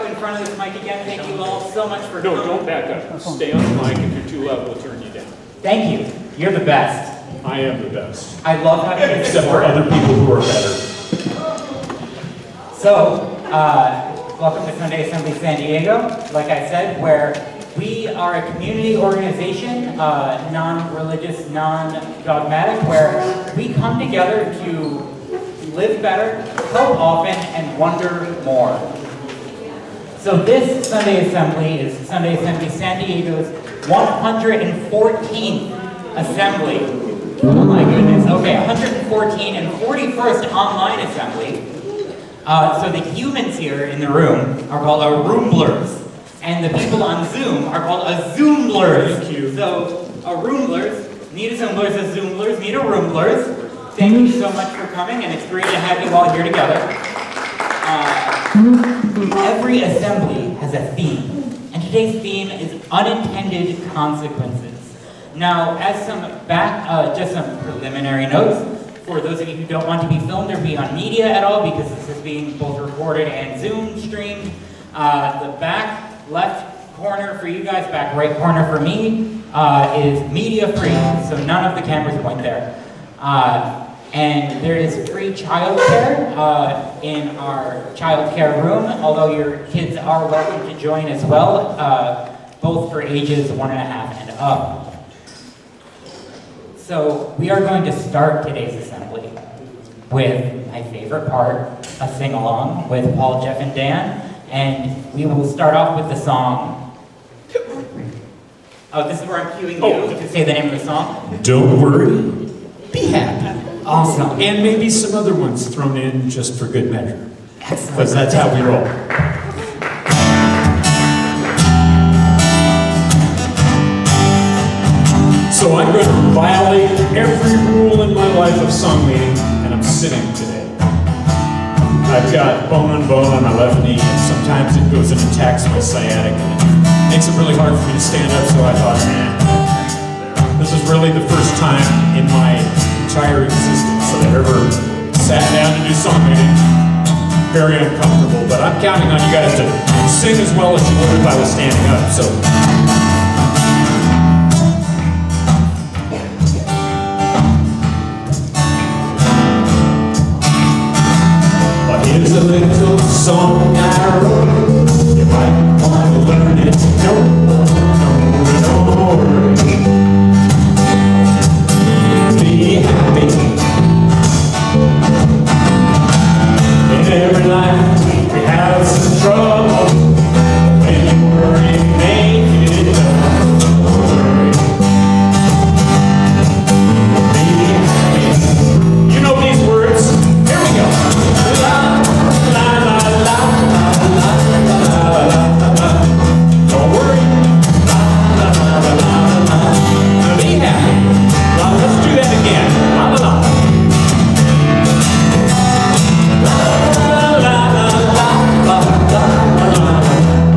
up in front of this mic again. Thank you all so much for No, coming. don't back up. Stay on the mic. If you're too loud, we'll turn you down. Thank you. You're the best. I am the best. I love having you Except for other people who are better. So, welcome to Sunday Assembly San Diego, like I said, where we are a community organization, non-religious, non-dogmatic, where we come together to live better, help often, and wonder more. So this Sunday Assembly is Sunday Assembly San Diego's 114th Assembly. Oh my goodness, okay, 114 and 41st online Assembly. So the humans here in the room are called Aroomblers, and the people on Zoom are called Azoomblers. Thank you. So Aroomblers, need Azoomblers, Azoomblers, need Aroomblers. Thank you so much for coming, and it's great to have you all here together. Every assembly has a theme, and today's theme is unintended consequences. Now, as just some preliminary notes, for those of you who don't want to be filmed or be on media at all, because this is being both recorded and Zoom streamed, the back left corner for you guys, back right corner for me, is media free, so none of the cameras point there. And there is free childcare in our childcare room, although your kids are welcome to join as well, both for ages 1.5 and up. So we are going to start today's assembly with my favorite part, a sing-along with Paul, Jeff, and Dan, and we will start off with the song. Oh, this is where I'm cueing you to say the name of the song? Don't worry, be happy. Awesome. And maybe some other ones thrown in just for good measure. Excellent. Because that's how we roll. So I'm going to violate every rule in my life of song leading, and I'm sitting today. I've got bone on bone on my left knee, and sometimes it goes and attacks my sciatic, and it makes it really hard for me to stand up, so I thought, this is really the first time in my entire existence that I've ever sat down to do song leading. Very uncomfortable, but I'm counting on you guys to sing as well as you would if I was standing up, so. Here's a little song I wrote. You might want to learn it. Don't worry. Be happy. In every life we have some trouble. When you worry, make it up. Don't worry. Be happy. You know these words. Here we go. Don't worry. Be happy. Let's do that again.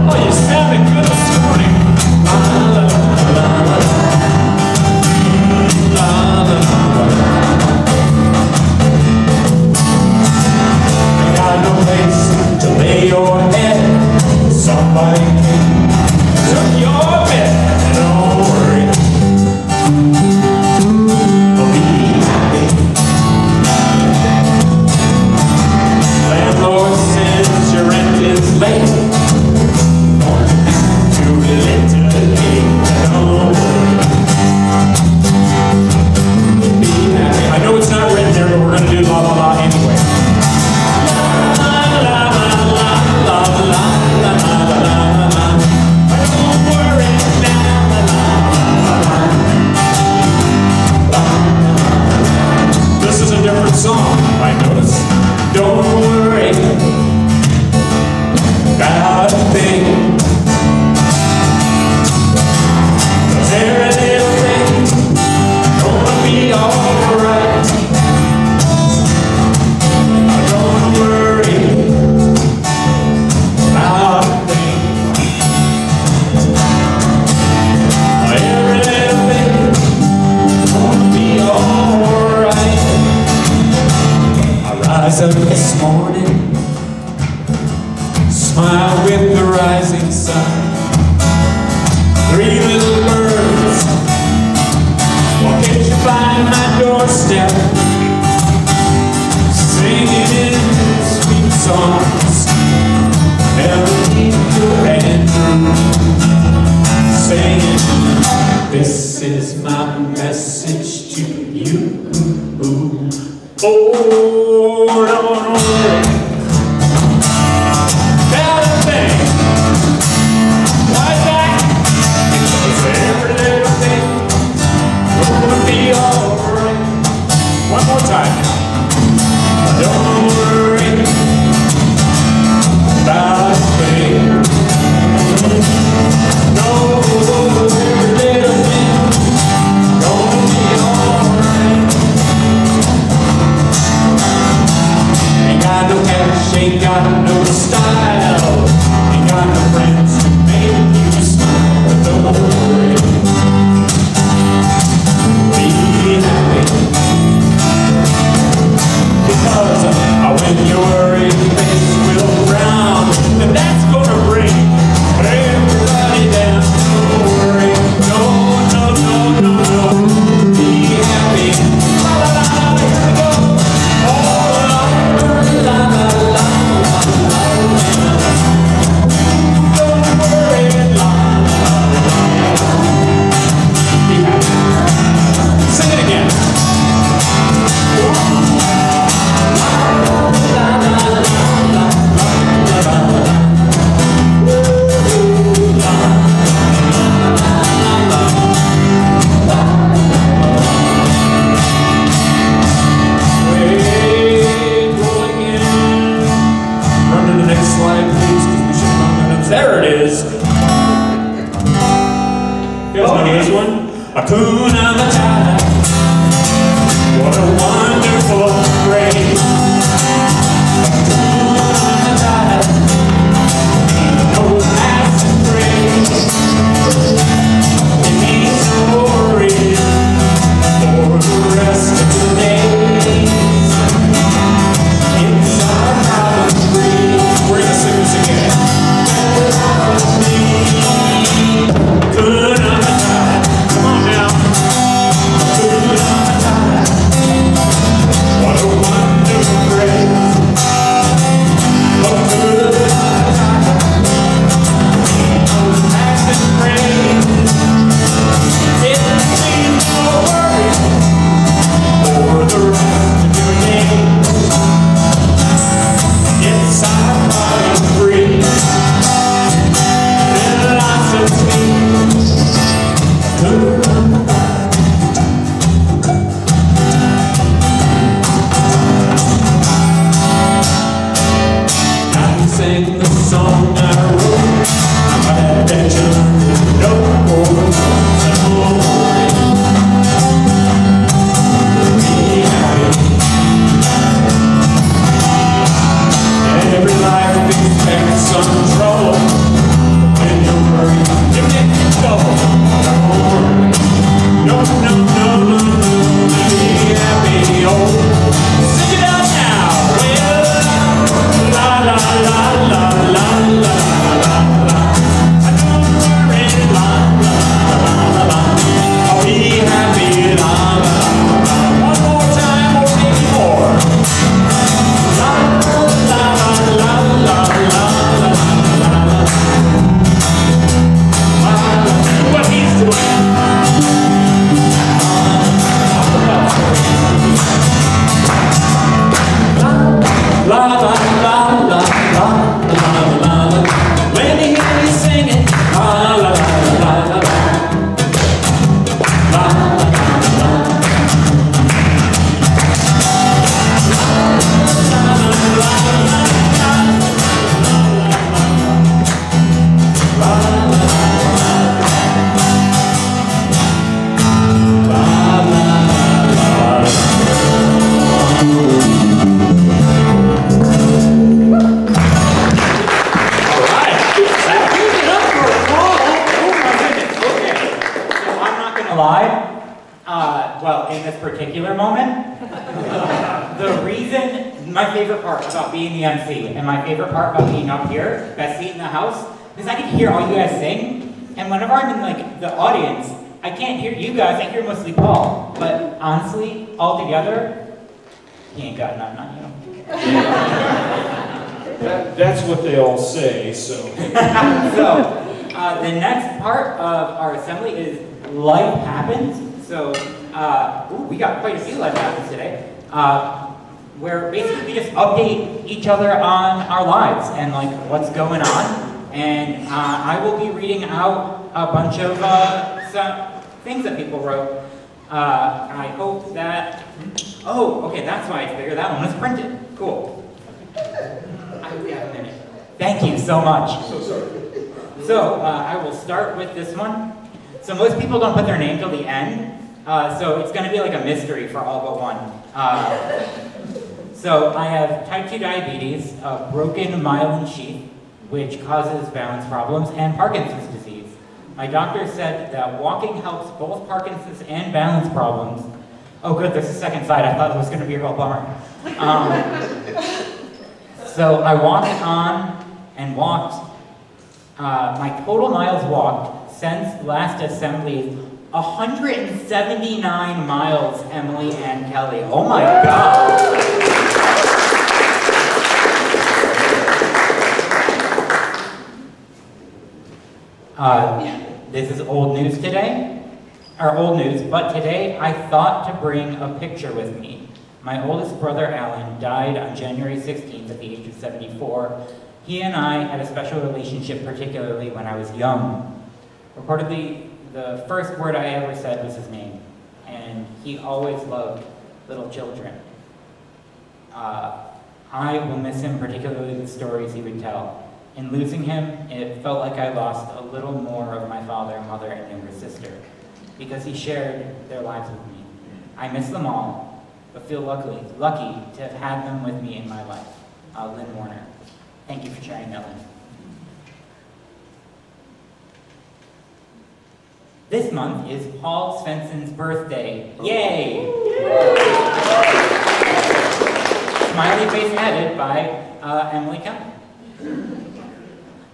Oh, you sounded good this morning. I got no place to lay your head. Somebody took your bed. Don't worry. Be happy. Landlord says your rent is late. To litigate. Don't worry. Be happy. I know it's not written there, but we're going to do la la la anyway. La la la la la. smile with the rising sun. Three little birds walking by my doorstep, singing in sweet songs, melody to Andrew, saying, this is my message to you. Oh, don't worry about a thing. Why that? Because every little thing gonna be alright. One more time now. Don't worry about a thing. No, every little thing gonna be alright. Ain't got no cash, ain't got no style, ain't got no friends to make you smile. But don't worry, be happy, because when your worried face will frown, then that's gonna bring everybody down. Don't worry, no, be happy. La la la, here we go. Oh, la la la la la. Don't worry, la la la. Be happy. Sing it again. There it is. You guys know this one? Hakuna Matata. What a wonderful phrase. Hakuna Matata. No massive praise. It means no worries for the rest of the days. It's our problem free. We're gonna sing this again. Hakuna Matata. Come on now. Hakuna Matata. What a wonderful phrase. Hakuna Matata. No massive praise. It means no worries for the rest of your days. It's our problem free. Then lots of things. I sang the song I wrote. I bet you no more, no worry. Be happy. Every life expects some trouble. When you worry, you get in trouble. Don't worry. No, be happy. Oh, sing it out now. Well, la la la la la la la la. I don't worry, la la la la la. I'll be happy, la la la. One more time, or maybe more. La la la la la la la. What he's doing. La la la la la la la la. Let me hear you sing it. La la la la la la. La la la la. Well, in this particular moment, the reason my favorite part about being the MC and my favorite part about being up here, best seat in the house, is I can hear all you guys sing. And whenever I'm in like the audience, I can't hear you guys, I hear mostly Paul. But honestly, all together, he ain't got nothing on you. That's what they all say, so. The next part of our assembly is Life Happens. So, we got quite a few Life Happens today. Where basically we just update each other on our lives and like what's going on. And I will be reading out a bunch of some things that people wrote. I hope that, oh, okay, that's why it's bigger. That one was printed. Cool. I have a minute. Thank you so much. So sorry. So I will start with this one. So most people don't put their name till the end. So it's going to be like a mystery for all but one. So I have type 2 diabetes, a broken myelin sheath, which causes balance problems, and Parkinson's disease. My doctor said that walking helps both Parkinson's and balance problems. Oh good, there's a second side. I thought it was going to be a real bummer. So I walked on and walked. My total miles walked since last assembly is 179 miles, Emily and Kelly. Oh my God. This is old news today, or old news, but today I thought to bring a picture with me. My oldest brother, Alan, died on January 16th at the age of 74. He and I had a special relationship, particularly when I was young. Reportedly, the first word I ever said was his name, and he always loved little children. I will miss him, particularly the stories he would tell. In losing him, it felt like I lost a little more of my father, mother, and younger sister, because he shared their lives with me. I miss them all, but feel lucky to have had them with me in my life. Lynn Warner. Thank you for sharing that, Lynn. This month is Paul Svensson's birthday. Yay! Smiley face added by Emily Kemp.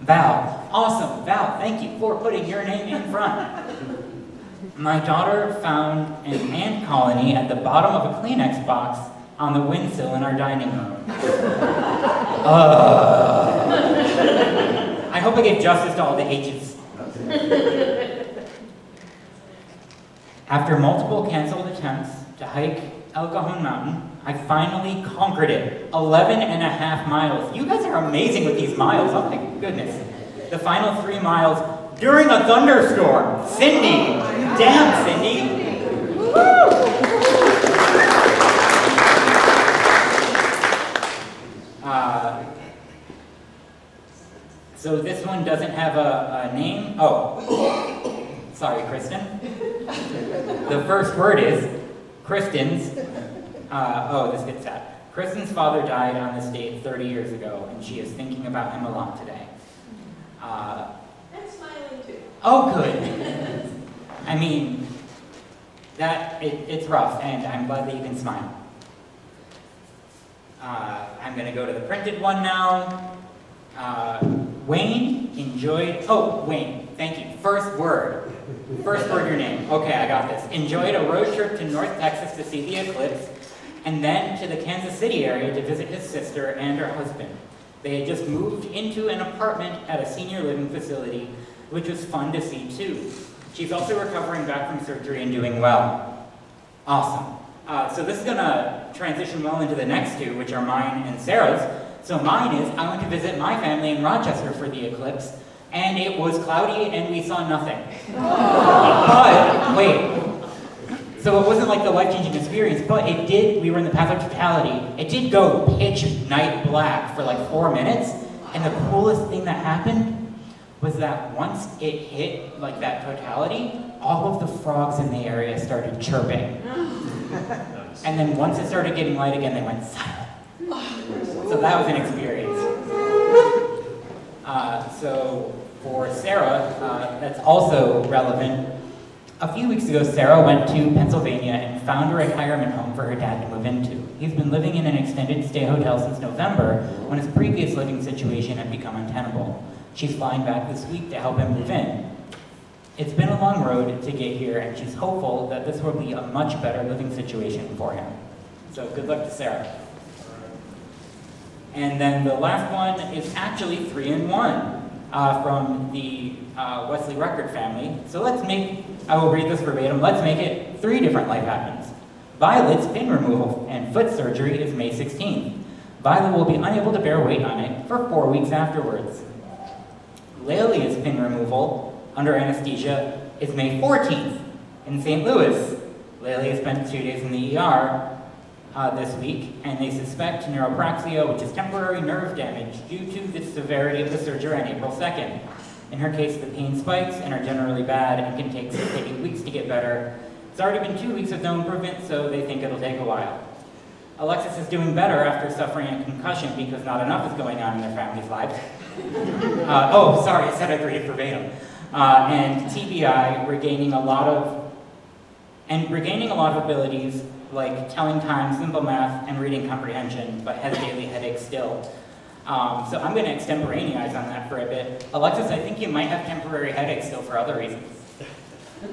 Val. Awesome. Val, thank you for putting your name in front. My daughter found an ant colony at the bottom of a Kleenex box on the windowsill in our dining room. I hope I gave justice to all the H's. After multiple canceled attempts to hike El Cajon Mountain, I finally conquered it. 11.5 miles. You guys are amazing with these miles. Oh my goodness. The final 3 miles during a thunderstorm. Cindy. Damn, Cindy. Woo! So this one doesn't have a name. Oh, sorry, Kristen. The first word is Kristen's. This gets sad. Kristen's father died on this date 30 years ago, and she is thinking about him a lot today. I'm smiling too. Oh, good. I mean, it's rough, and I'm glad that you can smile. I'm going to go to the printed one now. Wayne enjoyed. Oh, Wayne, thank you. First word, your name. Okay, I got this. Enjoyed a road trip to North Texas to see the eclipse, and then to the Kansas City area to visit his sister and her husband. They had just moved into an apartment at a senior living facility, which was fun to see too. She's also recovering back from surgery and doing well. Awesome. So this is gonna transition well into the next two, which are mine and Sarah's. So mine is, I went to visit my family in Rochester for the eclipse, and it was cloudy and we saw nothing. But, wait. So it wasn't like the life-changing experience, but it did, we were in the path of totality. It did go pitch night black for like 4 minutes, and the coolest thing that happened was that once it hit like that totality, all of the frogs in the area started chirping. And then once it started getting light again, they went silent. So that was an experience. So for Sarah, that's also relevant. A few weeks ago, Sarah went to Pennsylvania and found a retirement home for her dad to move into. He's been living in an extended stay hotel since November, when his previous living situation had become untenable. She's flying back this week to help him move in. It's been a long road to get here, and she's hopeful that this will be a much better living situation for him. So good luck to Sarah. And then the last one is actually 3-in-1 from the Wesley Record family. So I will read this verbatim, let's make it 3 different life happens. Violet's pin removal and foot surgery is May 16th. Violet will be unable to bear weight on it for 4 weeks afterwards. Lelia's pin removal under anesthesia is May 14th in St. Louis. Lelia spent 2 days in the ER this week, and they suspect neuropraxia, which is temporary nerve damage due to the severity of the surgery on April 2nd. In her case, the pain spikes and are generally bad and can take 6 to 8 weeks to get better. It's already been 2 weeks of no improvement, so they think it'll take a while. Alexis is doing better after suffering a concussion because not enough is going on in their family's lives. Sorry, I said I'd read it verbatim. And TBI, regaining a lot of abilities like telling time, simple math, and reading comprehension, but has daily headaches still. So I'm going to extemporaneous on that for a bit. Alexis, I think you might have temporary headaches still for other reasons.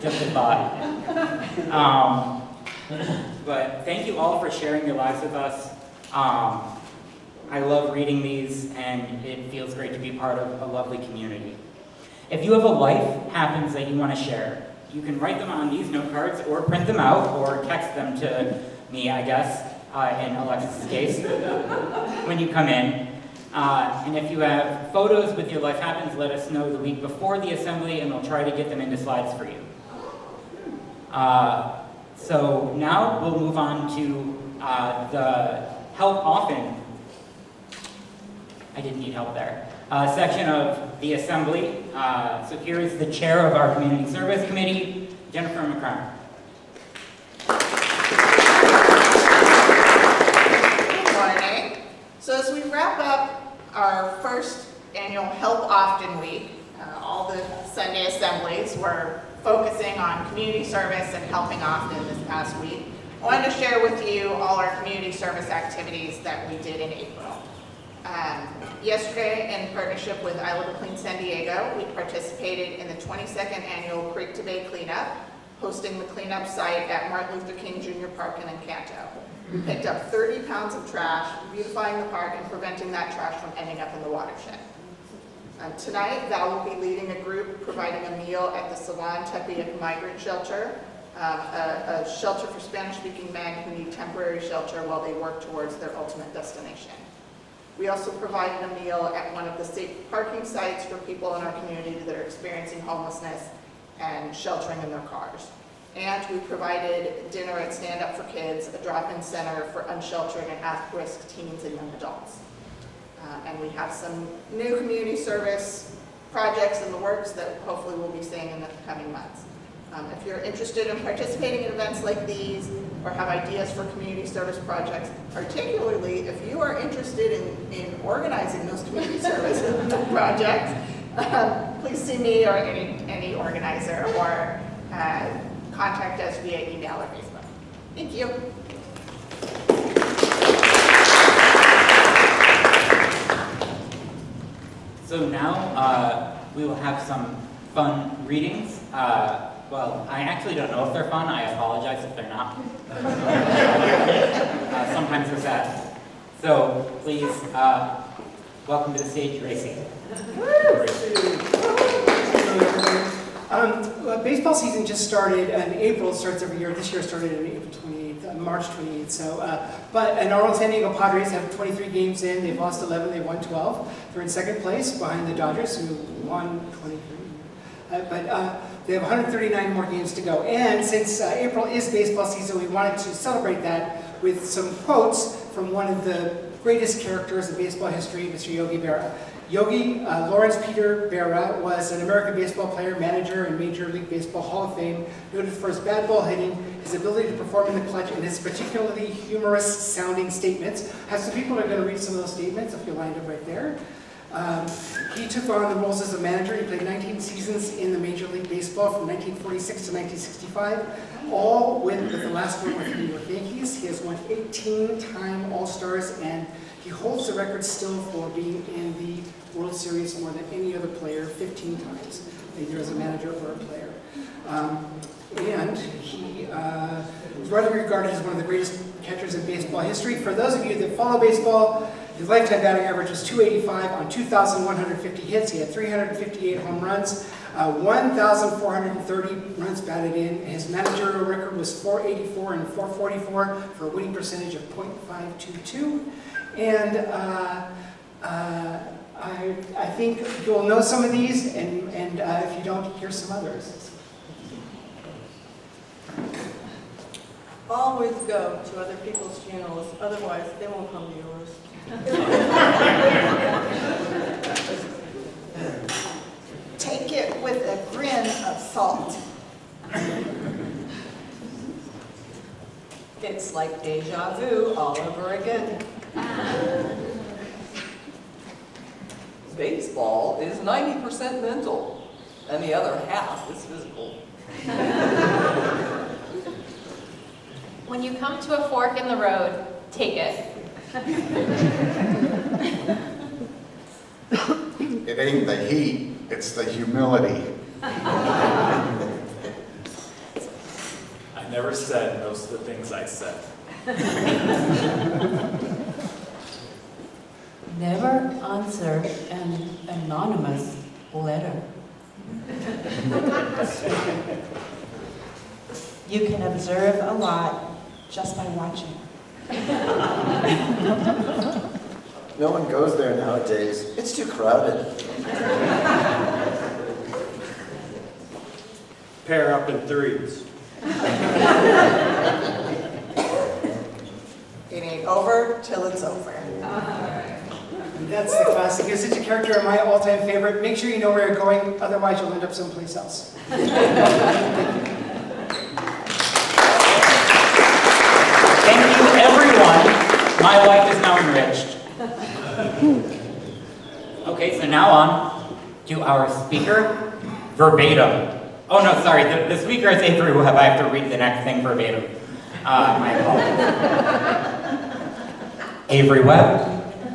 Just a thought. But thank you all for sharing your lives with us. I love reading these, and it feels great to be part of a lovely community. If you have a life happens that you want to share, you can write them on these note cards or print them out or text them to me, I guess, in Alexis's case, when you come in. And if you have photos with your life happens, let us know the week before the assembly, and we'll try to get them into slides for you. So now we'll move on to the help often. I didn't need help there. Section of the assembly. So here is the chair of our community service committee, Jennifer McCrum. Good morning. So as we wrap up our first annual Help Often Week, all the Sunday assemblies were focusing on community service and helping often this past week. I wanted to share with you all our community service activities that we did in April. Yesterday, in partnership with I Live Clean San Diego, we participated in the 22nd annual Creek to Bay cleanup, hosting the cleanup site at Martin Luther King Jr. Park in Encanto. We picked up 30 pounds of trash, beautifying the park and preventing that trash from ending up in the watershed. Tonight, Val will be leading a group providing a meal at the Salon Tepeyac Migrant Shelter, a shelter for Spanish-speaking men who need temporary shelter while they work towards their ultimate destination. We also provided a meal at one of the safe parking sites for people in our community that are experiencing homelessness and sheltering in their cars. And we provided dinner at Stand Up for Kids, a drop-in center for unsheltered and at-risk teens and young adults. And we have some new community service projects in the works that hopefully we'll be seeing in the coming months. If you're interested in participating in events like these or have ideas for community service projects, particularly if you are interested in organizing those community service projects, please see me or any organizer or contact us via email or Facebook. Thank you. So now we will have some fun readings. Well, I actually don't know if they're fun. I apologize if they're not. Sometimes they're sad. So please welcome to the stage, Gracie. Baseball season just started in April. It starts every year. This year started on April 28th, March 28th. So, and our San Diego Padres have 23 games in. They've lost 11. They've won 12. They're in second place behind the Dodgers, who won 23. They have 139 more games to go. And since April is baseball season, we wanted to celebrate that with some quotes from one of the greatest characters in baseball history, Mr. Yogi Berra. Yogi Lawrence Peter Berra was an American baseball player, manager, and Major League Baseball Hall of Fame, noted for his bat ball hitting, his ability to perform in the clutch, and his particularly humorous sounding statements. I have some people who are going to read some of those statements, if you lined up right there. He took on the roles as a manager. He played 19 seasons in the Major League Baseball from 1946 to 1965, all with the last one with the New York Yankees. He has won 18-time All-Stars, and he holds the record still for being in the World Series more than any other player, 15 times, either as a manager or a player. And he is widely regarded as one of the greatest catchers in baseball history. For those of you that follow baseball, his lifetime batting average was .285 on 2,150 hits. He had 358 home runs, 1,430 runs batted in. His managerial record was .484 and .444 for a winning percentage of .522. And I think you'll know some of these, and if you don't, here's some others. Always go to other people's funerals, otherwise they won't come to yours. Take it with a grain of salt. It's like deja vu all over again. Baseball is 90% mental, and the other half is physical. When you come to a fork in the road, take it. It ain't the heat, it's the humility. I never said most of the things I said. Never answer an anonymous letter. You can observe a lot just by watching. No one goes there nowadays. It's too crowded. Pair up in threes. It ain't over till it's over. And that's the classic. He's such a character in my all-time favorite. Make sure you know where you're going, otherwise you'll end up someplace else. Thank you, everyone. My life is now enriched. Okay, so now on to our speaker, verbatim. Oh no, sorry, the speaker is Avery Webb. I have to read the next thing verbatim. My apologies. Avery Webb,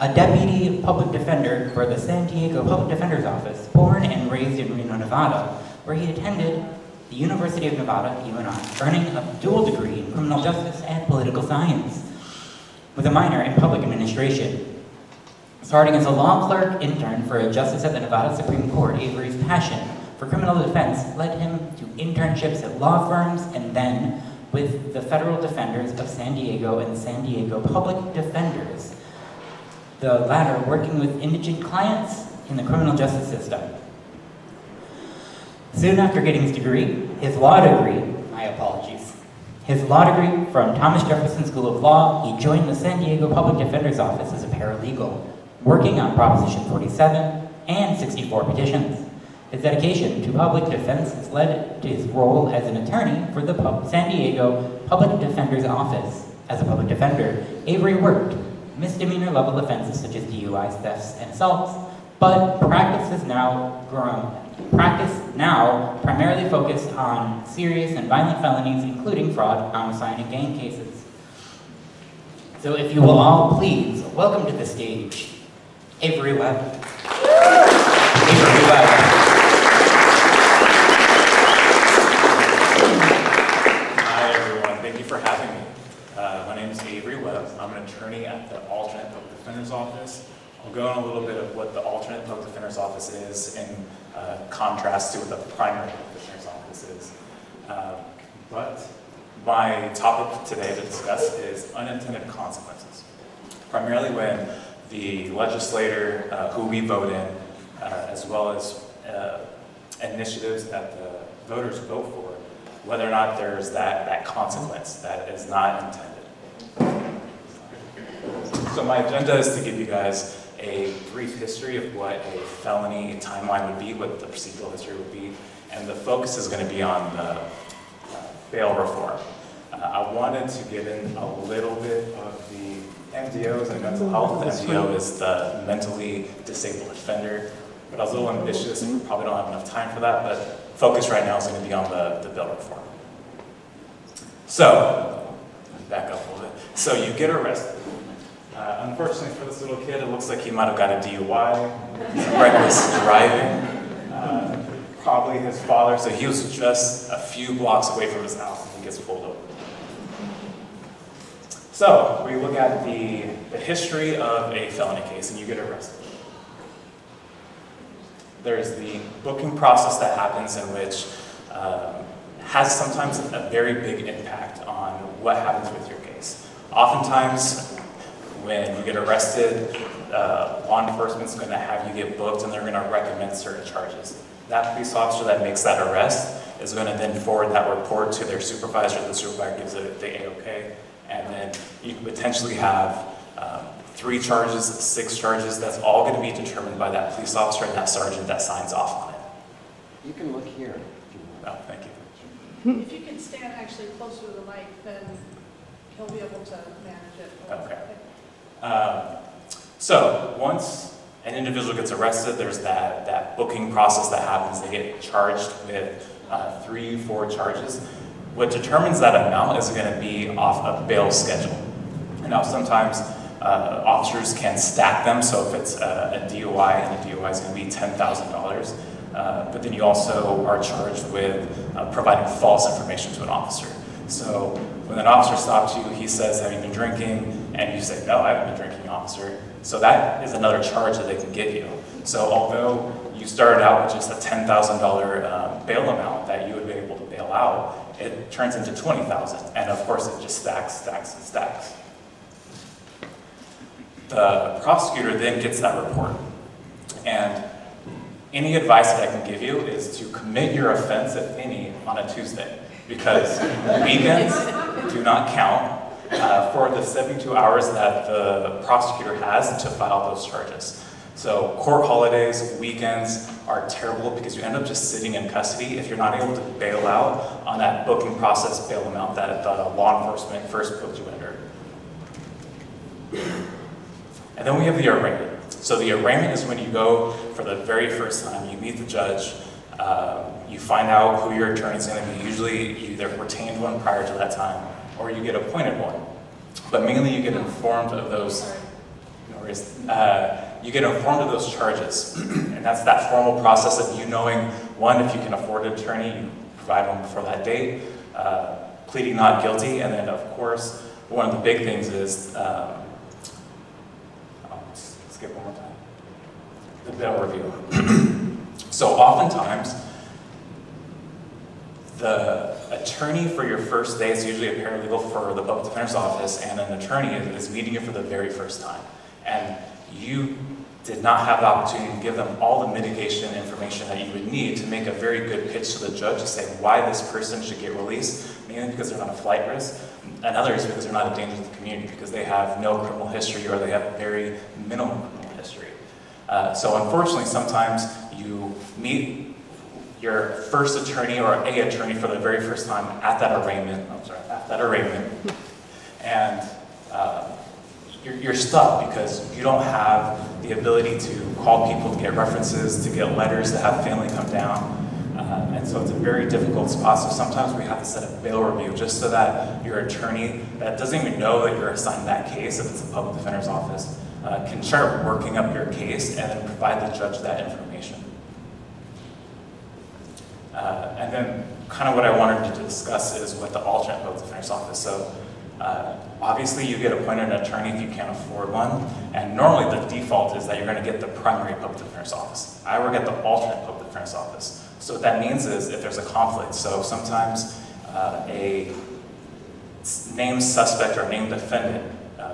a deputy public defender for the San Diego Public Defender's Office, born and raised in Reno, Nevada, where he attended the University of Nevada, UNI, earning a dual degree in criminal justice and political science, with a minor in public administration. Starting as a law clerk intern for a justice at the Nevada Supreme Court, Avery's passion for criminal defense led him to internships at law firms and then with the Federal Defenders of San Diego and San Diego Public Defenders, the latter working with indigent clients in the criminal justice system. Soon after getting his degree, his law degree from Thomas Jefferson School of Law, he joined the San Diego Public Defender's Office as a paralegal, working on Proposition 47 and 64 petitions. His dedication to public defense has led to his role as an attorney for the San Diego Public Defender's Office. As a public defender, Avery worked misdemeanor level offenses such as DUIs, thefts, and assaults, but practice now primarily focused on serious and violent felonies, including fraud, homicide, and gang cases. So if you will all please welcome to the stage, Avery Webb. Avery Webb. Hi everyone, thank you for having me. My name is Avery Webb. I'm an attorney at the Alternate Public Defender's Office. I'll go on a little bit of what the Alternate Public Defender's Office is in contrast to what the Primary Public Defender's Office is. But my topic today to discuss is unintended consequences. Primarily when the legislator who we vote in, as well as initiatives that the voters vote for, whether or not there's that consequence that is not intended. So my agenda is to give you guys a brief history of what a felony timeline would be, what the procedural history would be, and the focus is going to be on the bail reform. I wanted to get in a little bit of the MDO is in mental health. MDO is the mentally disabled offender. But I was a little ambitious and probably don't have enough time for that, but focus right now is going to be on the bail reform. So, back up a little bit. So you get arrested. Unfortunately for this little kid, it looks like he might have got a DUI, some reckless driving, probably his father, so he was just a few blocks away from his house and he gets pulled over. So, we look at the history of a felony case and you get arrested. There's the booking process that happens in which has sometimes a very big impact on what happens with your case. Oftentimes, when you get arrested, law enforcement's going to have you get booked and they're going to recommend certain charges. That police officer that makes that arrest is going to then forward that report to their supervisor. The supervisor gives it the A-OK, and then you can potentially have 3 charges, 6 charges. That's all going to be determined by that police officer and that sergeant that signs off on it. You can look here. Oh, thank you. If you can stand actually closer to the mic, then he'll be able to manage it. Okay. So once an individual gets arrested, there's that booking process that happens. They get charged with 3, 4 charges. What determines that amount is going to be off a bail schedule. Now, sometimes officers can stack them. So if it's a DUI, and the DUI is going to be $10,000, but then you also are charged with providing false information to an officer. So when an officer stops you, he says, "Have you been drinking?" And you say, "No, I haven't been drinking, officer." So that is another charge that they can give you. So although you started out with just a $10,000 bail amount that you would be able to bail out, it turns into $20,000. And of course, it just stacks, stacks, and stacks. The prosecutor then gets that report. And any advice that I can give you is to commit your offense, if any, on a Tuesday. Because weekends do not count for the 72 hours that the prosecutor has to file those charges. So court holidays, weekends are terrible because you end up just sitting in custody if you're not able to bail out on that booking process bail amount that the law enforcement first put you under. And then we have the arraignment. So the arraignment is when you go for the very first time, you meet the judge, you find out who your attorney's going to be. Usually you either retained one prior to that time or you get appointed one. But mainly you get informed of those, you get informed of those charges. And that's that formal process of you knowing, one, if you can afford an attorney, you provide one before that date, pleading not guilty, and then of course, one of the big things is, skip one more time, the bail review. So oftentimes, the attorney for your first day is usually a paralegal for the public defender's office, and an attorney is meeting you for the very first time. And you did not have the opportunity to give them all the mitigation information that you would need to make a very good pitch to the judge to say why this person should get released, mainly because they're not a flight risk, and others because they're not a danger to the community, because they have no criminal history or they have very minimal criminal history. So unfortunately, sometimes you meet your first attorney or a attorney for the very first time at that arraignment, and you're stuck because you don't have the ability to call people to get references, to get letters, to have family come down. And so it's a very difficult spot. So sometimes we have to set a bail review just so that your attorney that doesn't even know that you're assigned that case, if it's a public defender's office, can start working up your case and then provide the judge that information. And then kind of what I wanted to discuss is with the alternate public defender's office. So obviously you get appointed an attorney if you can't afford one, and normally the default is that you're going to get the primary public defender's office. I work at the alternate public defender's office. So what that means is if there's a conflict, so sometimes a named suspect or named defendant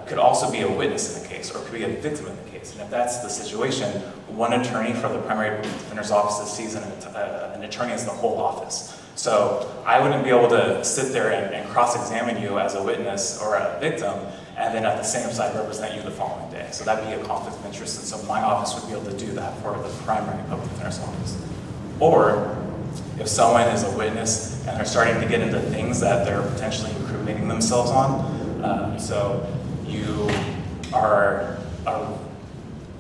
could also be a witness in the case or could be a victim in the case. And if that's the situation, one attorney from the primary public defender's office sees an attorney as the whole office. So I wouldn't be able to sit there and cross-examine you as a witness or a victim and then at the same side represent you the following day. So that'd be a conflict of interest, and so my office would be able to do that for the primary public defender's office. Or if someone is a witness and they're starting to get into things that they're potentially incriminating themselves on, so you are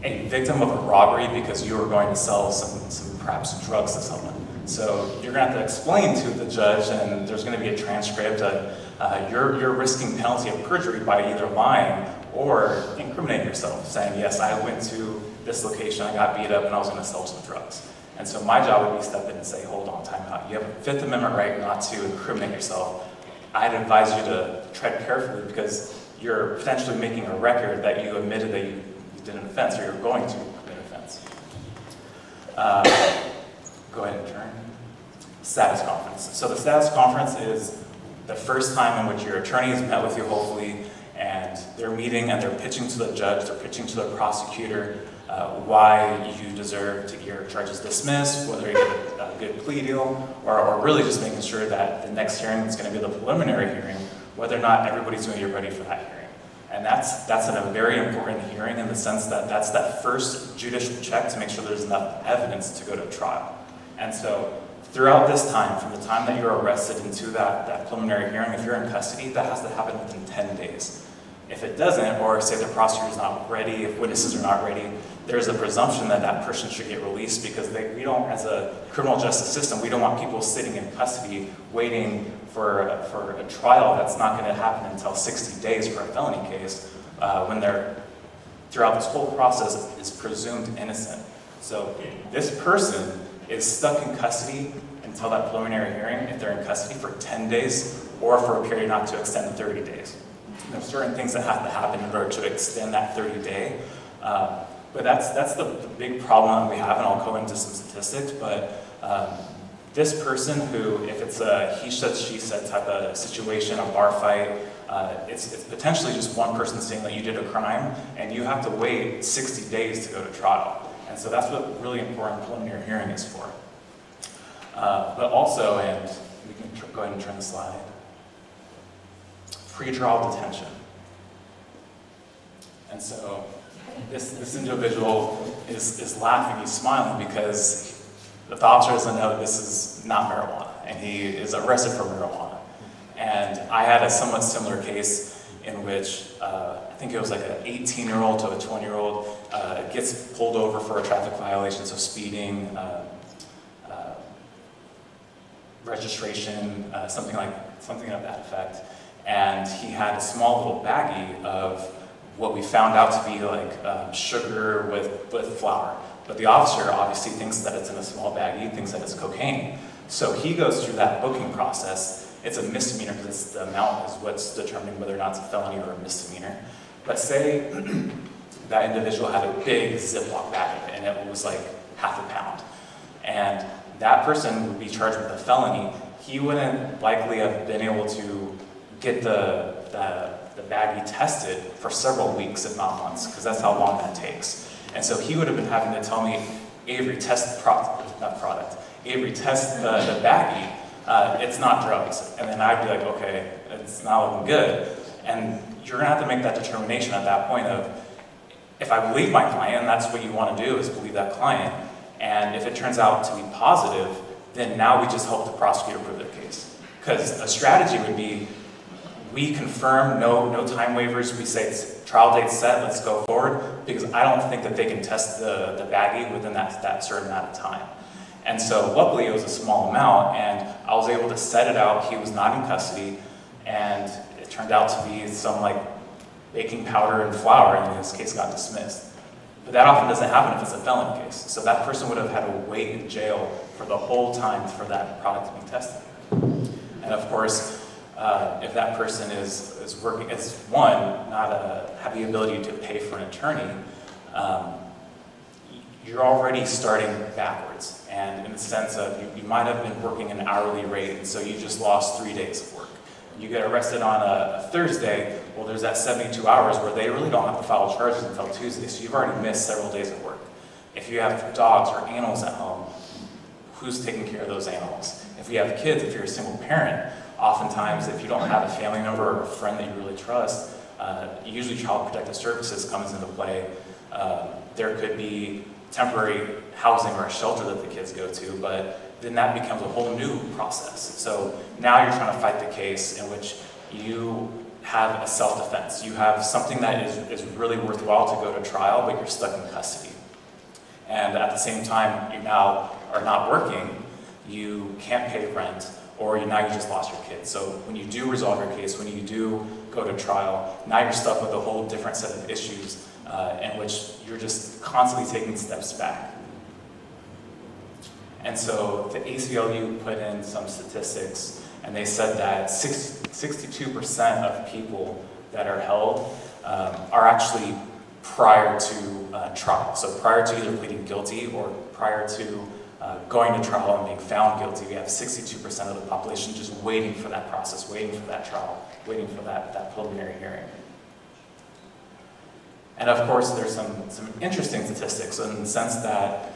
a victim of a robbery because you are going to sell some perhaps drugs to someone. So you're going to have to explain to the judge, and there's going to be a transcript that you're risking penalty of perjury by either lying or incriminating yourself, saying, yes, I went to this location, I got beat up, and I was going to sell some drugs. And so my job would be to step in and say, hold on, time out. You have a Fifth Amendment right not to incriminate yourself. I'd advise you to tread carefully because you're potentially making a record that you admitted that you did an offense, or you're going to commit an offense. Go ahead and turn. Status conference. So the status conference is the first time in which your attorney has met with you, hopefully, and they're meeting and they're pitching to the judge, they're pitching to the prosecutor why you deserve to get your charges dismissed, whether you get a good plea deal, or really just making sure that the next hearing is going to be the preliminary hearing, whether or not everybody's going to be ready for that hearing. And that's a very important hearing in the sense that that's that first judicial check to make sure there's enough evidence to go to trial. And so throughout this time, from the time that you're arrested into that preliminary hearing, if you're in custody, that has to happen within 10 days. If it doesn't, or say the prosecutor's not ready, if witnesses are not ready, there's a presumption that that person should get released because we don't, as a criminal justice system, we don't want people sitting in custody waiting for a trial that's not going to happen until 60 days for a felony case when they're, throughout this whole process, is presumed innocent. So this person is stuck in custody until that preliminary hearing if they're in custody for 10 days or for a period not to extend 30 days. There's certain things that have to happen in order to extend that 30-day. But that's the big problem that we have, and I'll go into some statistics, but this person who, if it's a he said, she said type of situation, a bar fight, it's potentially just one person saying that you did a crime, and you have to wait 60 days to go to trial. And so that's what really important preliminary hearing is for. But also, and we can go ahead and turn the slide, pretrial detention. And so this individual is laughing, he's smiling because the officer doesn't know that this is not marijuana, and he is arrested for marijuana. And I had a somewhat similar case in which I think it was like an 18-year-old to a 20-year-old gets pulled over for a traffic violation, so speeding, registration, something of that effect. And he had a small little baggie of what we found out to be like sugar with flour. But the officer obviously thinks that it's in a small baggie, thinks that it's cocaine. So he goes through that booking process. It's a misdemeanor because the amount is what's determining whether or not it's a felony or a misdemeanor. But say that individual had a big Ziploc bag and it was like half a pound. And that person would be charged with a felony. He wouldn't likely have been able to get the baggie tested for several weeks, if not months, because that's how long that takes. And so he would have been having to tell me, Avery, test the product. Avery, test the baggie. It's not drugs. And then I'd be like, okay, it's not looking good. And you're gonna have to make that determination at that point of, if I believe my client, and that's what you want to do, is believe that client. And if it turns out to be positive, then now we just help the prosecutor prove their case. Because a strategy would be, we confirm no time waivers, we say it's trial date set, let's go forward, because I don't think that they can test the baggie within that certain amount of time. And so luckily it was a small amount, and I was able to set it out. He was not in custody, and it turned out to be some like baking powder and flour, and in this case got dismissed. But that often doesn't happen if it's a felony case. So that person would have had to wait in jail for the whole time for that product to be tested. And of course, if that person is working, as one, not have the ability to pay for an attorney, you're already starting backwards. And in the sense of you might have been working an hourly rate, and so you just lost 3 days of work. You get arrested on a Thursday, well, there's that 72 hours where they really don't have to file charges until Tuesday, so you've already missed several days of work. If you have dogs or animals at home, who's taking care of those animals? If you have kids, if you're a single parent, oftentimes if you don't have a family member or a friend that you really trust, usually Child Protective Services comes into play. There could be temporary housing or a shelter that the kids go to, but then that becomes a whole new process. So now you're trying to fight the case in which you have a self-defense. You have something that is really worthwhile to go to trial, but you're stuck in custody. And at the same time, you now are not working, you can't pay rent, or now you just lost your kid. So when you do resolve your case, when you do go to trial, now you're stuck with a whole different set of issues in which you're just constantly taking steps back. And so the ACLU put in some statistics, and they said that 62% of people that are held are actually prior to trial. So prior to either pleading guilty or prior to going to trial and being found guilty, we have 62% of the population just waiting for that process, waiting for that trial, waiting for that preliminary hearing. And of course, there's some interesting statistics in the sense that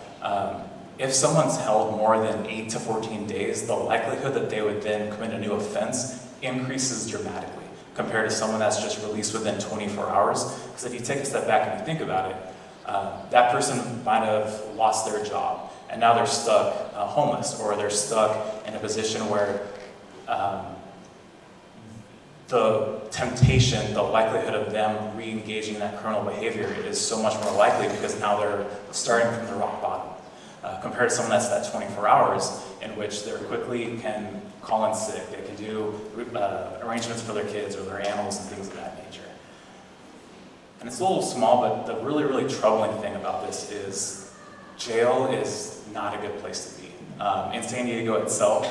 if someone's held more than 8 to 14 days, the likelihood that they would then commit a new offense increases dramatically compared to someone that's just released within 24 hours. Because if you take a step back and you think about it, that person might have lost their job, and now they're stuck homeless, or they're stuck in a position where the temptation, the likelihood of them re-engaging in that criminal behavior is so much more likely because now they're starting from the rock bottom. Compared to someone that's that 24 hours in which they quickly can call in sick, they can do arrangements for their kids or their animals and things of that nature. And it's a little small, but the really, really troubling thing about this is jail is not a good place to be. In San Diego itself,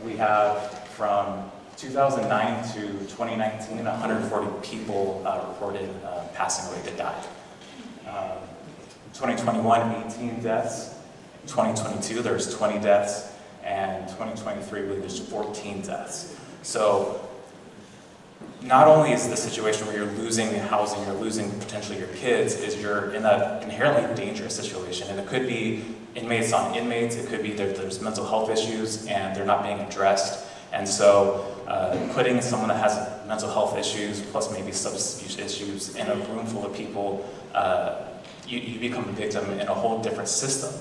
we have from 2009 to 2019, 140 people reported passing away that died. 2021, 18 deaths. 2022, there's 20 deaths, and 2023, I believe there's 14 deaths. So not only is the situation where you're losing housing, you're losing potentially your kids, is you're in an inherently dangerous situation. And it could be inmates on inmates, it could be there's mental health issues and they're not being addressed. And so putting someone that has mental health issues, plus maybe substance abuse issues, in a room full of people, you become a victim in a whole different system.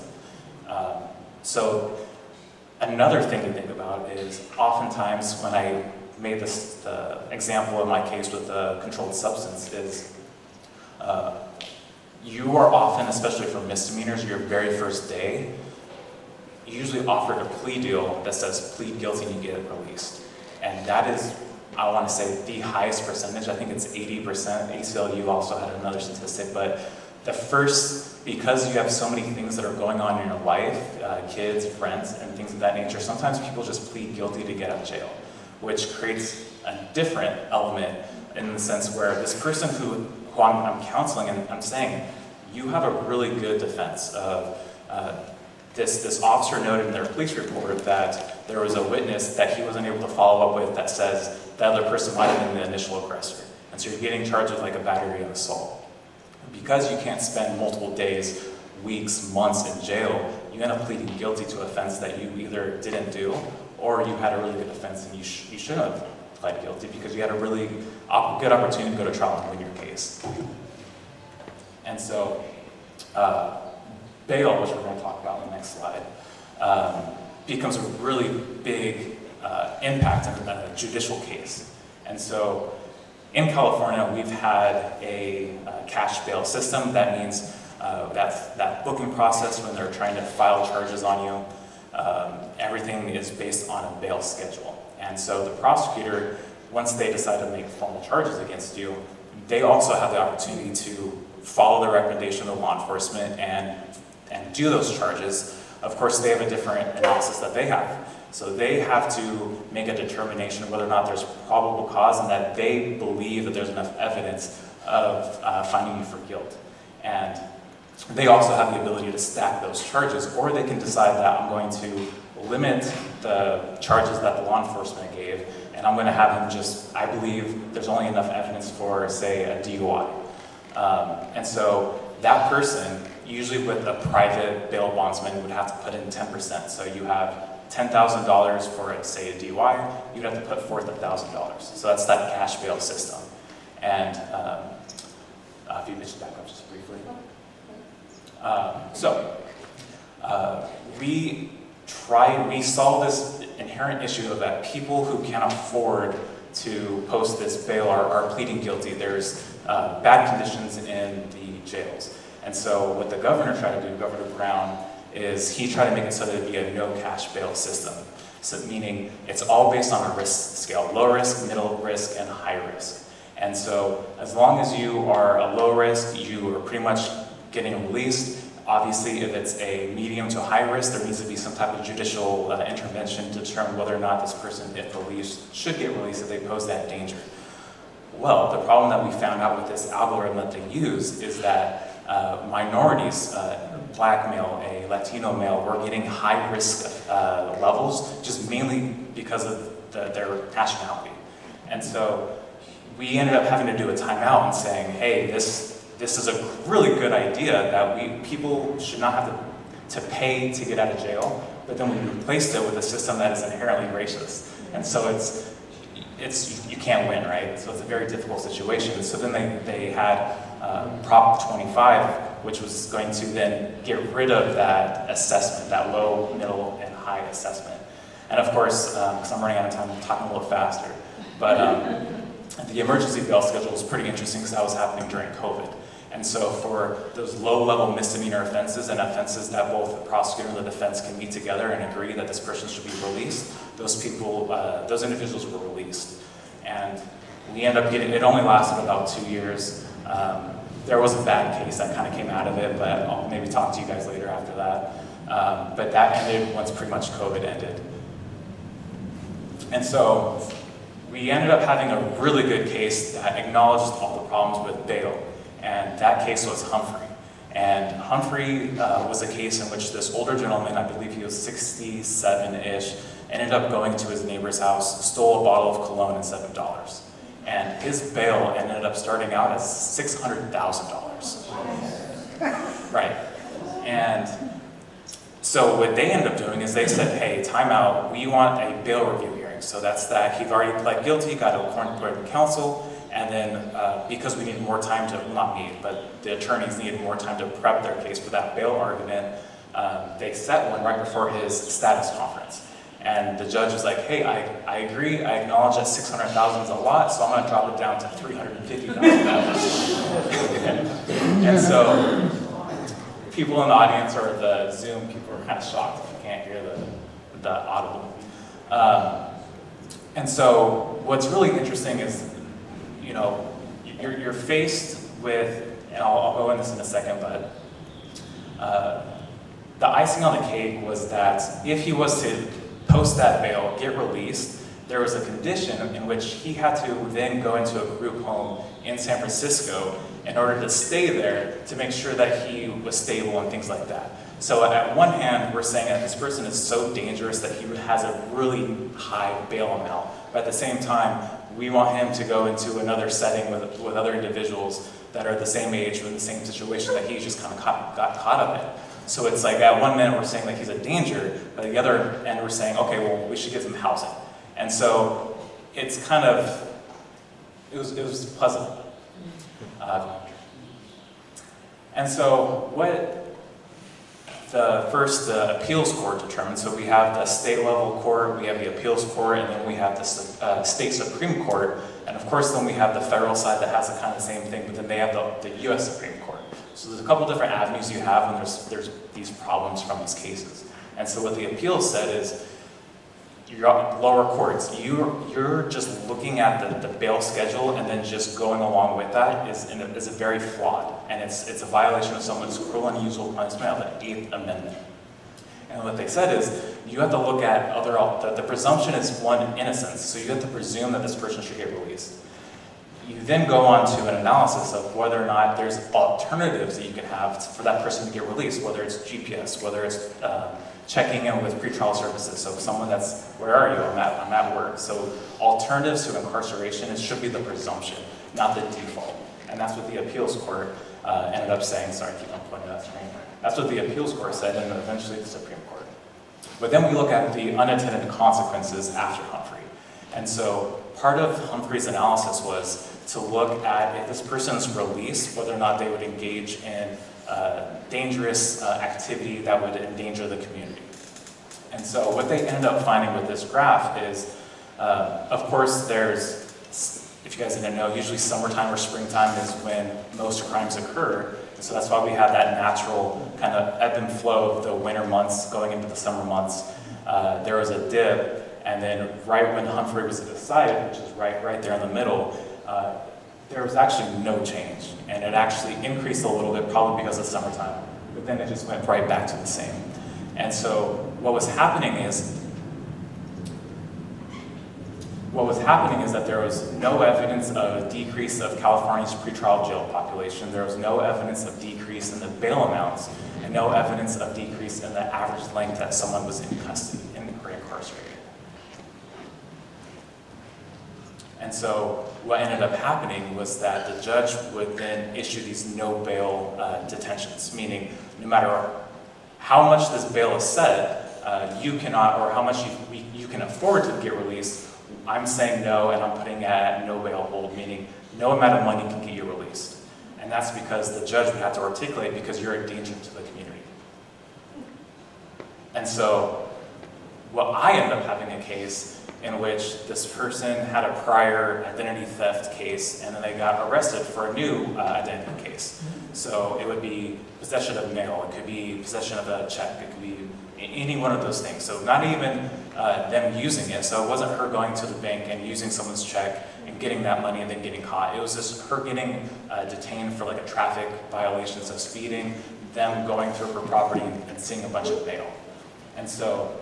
So another thing to think about is oftentimes when I made this example in my case with the controlled substance is you are often, especially for misdemeanors, your very first day, usually offered a plea deal that says plead guilty and you get released. And that is, I want to say, the highest percentage. I think it's 80%. ACLU also had another statistic, but the first, because you have so many things that are going on in your life, kids, friends, and things of that nature, sometimes people just plead guilty to get out of jail, which creates a different element in the sense where this person who I'm counseling and I'm saying, you have a really good defense of this officer noted in their police report that there was a witness that he wasn't able to follow up with that says the other person might have been the initial aggressor. And so you're getting charged with like a battery and assault. Because you can't spend multiple days, weeks, months in jail, you end up pleading guilty to an offense that you either didn't do or you had a really good offense and you shouldn't have pled guilty because you had a really good opportunity to go to trial and win your case. And so, bail, which we're going to talk about in the next slide, becomes a really big impact on a judicial case. And so, in California, we've had a cash bail system. That means that booking process when they're trying to file charges on you, everything is based on a bail schedule. And so the prosecutor, once they decide to make formal charges against you, they also have the opportunity to follow the recommendation of law enforcement and do those charges. Of course, they have a different analysis that they have. So they have to make a determination of whether or not there's probable cause and that they believe that there's enough evidence of finding you for guilt. And they also have the ability to stack those charges, or they can decide that I'm going to limit the charges that the law enforcement gave, and I'm going to have him just, I believe there's only enough evidence for, say, a DUI. And so that person, usually with a private bail bondsman, would have to put in 10%. So you have $10,000 for, say, a DUI, you'd have to put forth $1,000. So that's that cash bail system. And if you just back up just briefly. We solve this inherent issue of that people who can't afford to post this bail are pleading guilty. There's bad conditions in the jails. And so what the governor tried to do, Governor Brown, is he tried to make it so that it'd be a no cash bail system. So meaning it's all based on a risk scale, low risk, middle risk, and high risk. And so as long as you are a low risk, you are pretty much getting released. Obviously, if it's a medium to high risk, there needs to be some type of judicial intervention to determine whether or not this person, if released, should get released if they pose that danger. Well, the problem that we found out with this algorithm that they use is that minorities, black male, a Latino male, were getting high risk levels just mainly because of their nationality. And so we ended up having to do a timeout and saying, hey, this is a really good idea that people should not have to pay to get out of jail, but then we replaced it with a system that is inherently racist. And so you can't win, right? So it's a very difficult situation. So then they had Prop 25, which was going to then get rid of that assessment, that low, middle, and high assessment. And of course, because I'm running out of time, I'm talking a little faster, but the emergency bail schedule was pretty interesting because that was happening during COVID. And so for those low-level misdemeanor offenses and offenses that both the prosecutor and the defense can meet together and agree that this person should be released, those individuals were released. And we ended up it only lasted about 2 years. There was a bad case that kind of came out of it, but I'll maybe talk to you guys later after that. But that ended once pretty much COVID ended. And so we ended up having a really good case that acknowledged all the problems with bail. And that case was Humphrey. And Humphrey was a case in which this older gentleman, I believe he was 67-ish, ended up going to his neighbor's house, stole a bottle of cologne and $7. And his bail ended up starting out as $600,000. Right. And so what they ended up doing is they said, hey, time out, we want a bail review hearing. So that's that. He already pled guilty, got a court counsel. And then because we needed more time to, not me, but the attorneys needed more time to prep their case for that bail argument, they set one right before his status conference. And the judge was like, hey, I agree, I acknowledge that $600,000 is a lot, so I'm gonna drop it down to $350,000. And so people in the audience or the Zoom people are kind of shocked if you can't hear the audible. And so what's really interesting is, you know, you're faced with, and I'll go into this in a second, but the icing on the cake was that if he was to post that bail, get released, there was a condition in which he had to then go into a group home in San Francisco in order to stay there to make sure that he was stable and things like that. So at one hand, we're saying that this person is so dangerous that he has a really high bail amount, but at the same time, we want him to go into another setting with other individuals that are the same age or in the same situation that he just kind of got caught up in. So it's like at one minute we're saying that he's a danger, but at the other end we're saying, okay, well, we should get some housing. And so it's kind of, it was puzzling. And so what the appeals court determined, so we have the state level court, we have the appeals court, and then we have the state Supreme Court, and of course then we have the federal side that has the kind of same thing, but then they have the US Supreme Court. So there's a couple different avenues you have when there's these problems from these cases. And so what the appeals said is, your lower courts, you're just looking at the bail schedule and then just going along with that is very flawed. And it's a violation of someone's cruel and unusual punishment of the 8th Amendment. And what they said is, you have to look at the presumption is one innocence, so you have to presume that this person should get released. You then go on to an analysis of whether or not there's alternatives that you can have for that person to get released, whether it's GPS, whether it's checking in with pretrial services. So someone that's, where are you? I'm at work. So alternatives to incarceration, it should be the presumption, not the default. And that's what the appeals court ended up saying. Sorry, I keep on pointing that screen. That's what the appeals court said, and eventually the Supreme Court. But then we look at the unintended consequences after Humphrey. And so part of Humphrey's analysis was to look at if this person's released, whether or not they would engage in dangerous activity that would endanger the community. And so what they ended up finding with this graph is Of course, if you guys didn't know, usually summertime or springtime is when most crimes occur. And so that's why we have that natural kind of ebb and flow of the winter months going into the summer months. There was a dip, and then right when Humphrey was decided, which is right there in the middle, there was actually no change. And it actually increased a little bit, probably because of summertime. But then it just went right back to the same. And so what was happening is that there was no evidence of a decrease of California's pretrial jail population. There was no evidence of decrease in the bail amounts, and no evidence of decrease in the average length that someone was in custody or incarcerated. And so what ended up happening was that the judge would then issue these no bail detentions, meaning no matter how much this bail is set, you cannot, or how much you can afford to get released. I'm saying no, and I'm putting at no bail hold, meaning no amount of money can get you released. And that's because the judge would have to articulate because you're a danger to the community. And so what I ended up having a case in which this person had a prior identity theft case, and then they got arrested for a new identity case. So it would be possession of mail, it could be possession of a check, it could be any one of those things. So not even them using it. So it wasn't her going to the bank and using someone's check and getting that money and then getting caught. It was just her getting detained for like a traffic violation, so speeding, them going through her property and seeing a bunch of mail. And so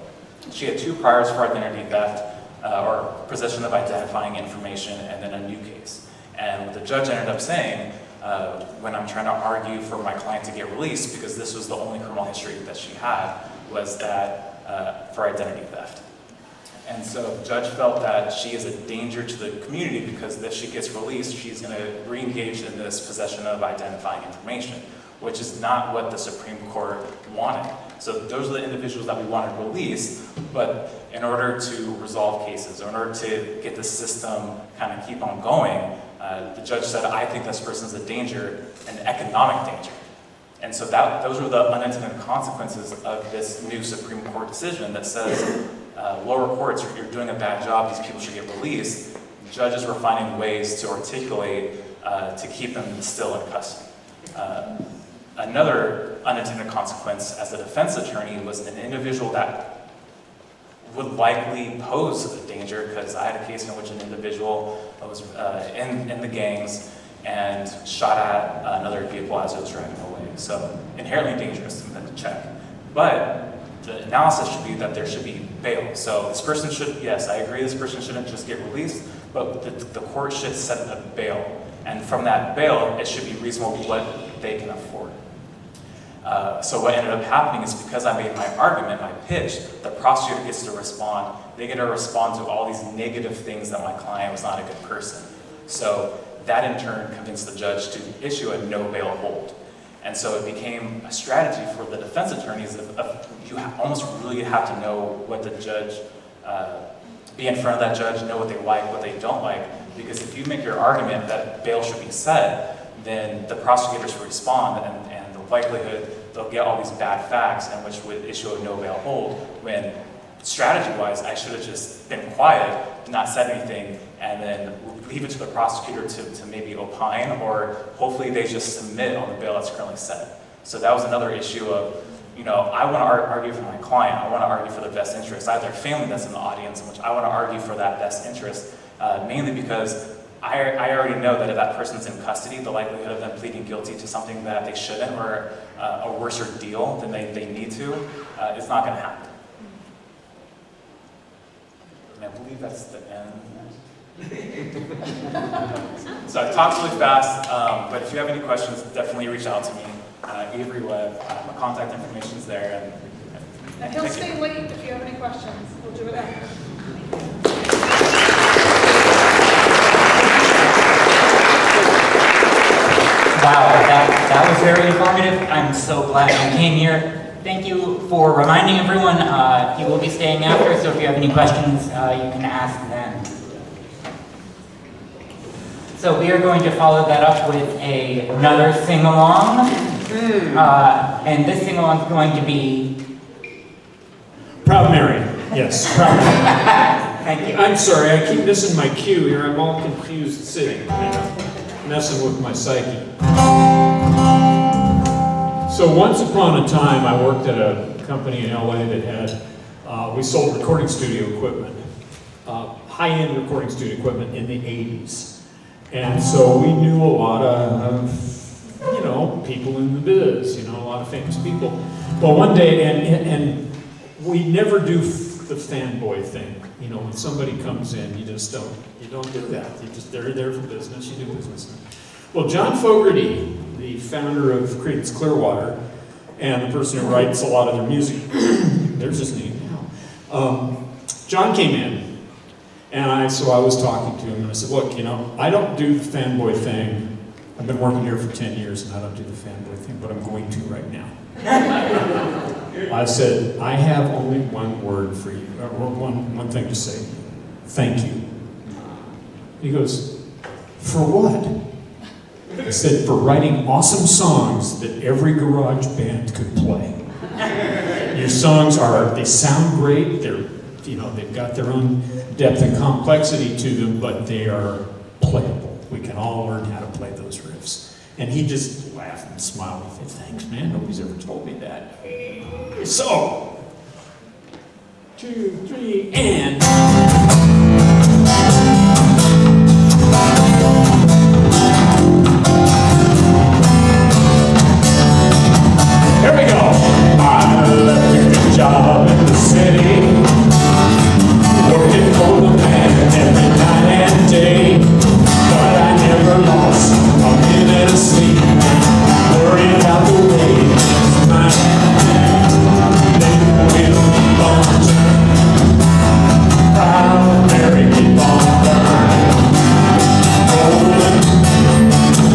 she had 2 priors for identity theft, or possession of identifying information, and then a new case. And what the judge ended up saying, when I'm trying to argue for my client to get released, because this was the only criminal history that she had, was that for identity theft. And so the judge felt that she is a danger to the community because if she gets released, she's going to re-engage in this possession of identifying information, which is not what the Supreme Court wanted. So those are the individuals that we wanted released, but in order to resolve cases, or in order to get the system kind of keep on going, the judge said, I think this person's a danger, an economic danger. And so those were the unintended consequences of this new Supreme Court decision that says, lower courts, you're doing a bad job, these people should get released. Judges were finding ways to articulate to keep them still in custody. Another unintended consequence as a defense attorney was an individual that would likely pose a danger, because I had a case in which an individual was in the gangs and shot at another vehicle as it was driving away. So inherently dangerous to check. But the analysis should be that there should be bail. So this person should, yes, I agree, this person shouldn't just get released, but the court should set a bail. And from that bail, it should be reasonable what they can afford. So what ended up happening is because I made my argument, my pitch, the prosecutor gets to respond. They get to respond to all these negative things that my client was not a good person. So that in turn convinced the judge to issue a no bail hold. And so it became a strategy for the defense attorneys of you almost really have to know what the judge, be in front of that judge, know what they like, what they don't like. Because if you make your argument that bail should be set, then the prosecutors will respond, and the likelihood they'll get all these bad facts and which would issue a no bail hold, when strategy-wise, I should have just been quiet, not said anything, and then leave it to the prosecutor to maybe opine, or hopefully they just submit on the bail that's currently set. So that was another issue of, I want to argue for my client, I want to argue for the best interest. I have their family that's in the audience, in which I want to argue for that best interest, mainly because I already know that if that person's in custody, the likelihood of them pleading guilty to something that they shouldn't, or a worser deal than they need to, is not going to happen. And I believe that's the end. So I talked really fast, but if you have any questions, definitely reach out to me. Avery Webb, my contact information is there. And he'll stay late if you have any questions. We'll do it after. Wow, that was very informative. I'm so glad you came here. Thank you for reminding everyone he will be staying after, so if you have any questions, you can ask then. So we are going to follow that up with another sing-along. And this sing-along is going to be... Proud Mary. Yes, Proud Mary. Thank you. I'm sorry, I keep missing my cue here. I'm all confused sitting, messing with my psyche. So once upon a time, I worked at a company in LA that had, we sold recording studio equipment, high-end recording studio equipment in the 80s. And so we knew a lot of, you know, people in the biz, you know, a lot of famous people. Well, one day, and we never do the fanboy thing. You know, when somebody comes in, you don't do that. They're there for business, you do business. Well, John Fogerty, the founder of Creedence Clearwater, and the person who writes a lot of their music, there's his name now. John came in, and so I was talking to him, and I said, look, you know, I don't do the fanboy thing. I've been working here for 10 years, and I don't do the fanboy thing, but I'm going to right now. I said, I have only one word for you, or one thing to say. Thank you. He goes, for what? I said, for writing awesome songs that every garage band could play. Your songs they sound great, they've got their own depth and complexity to them, but they are playable. We can all learn how to play those riffs. And he just laughed and smiled and said, thanks, man, nobody's ever told me that. So, 2, 3, and... Here we go. I left a good job in the city, working for the man every night and day, but I never lost a minute of sleep, worrying about the way my they will keep on turning, proud Mary keep on burning, rolling,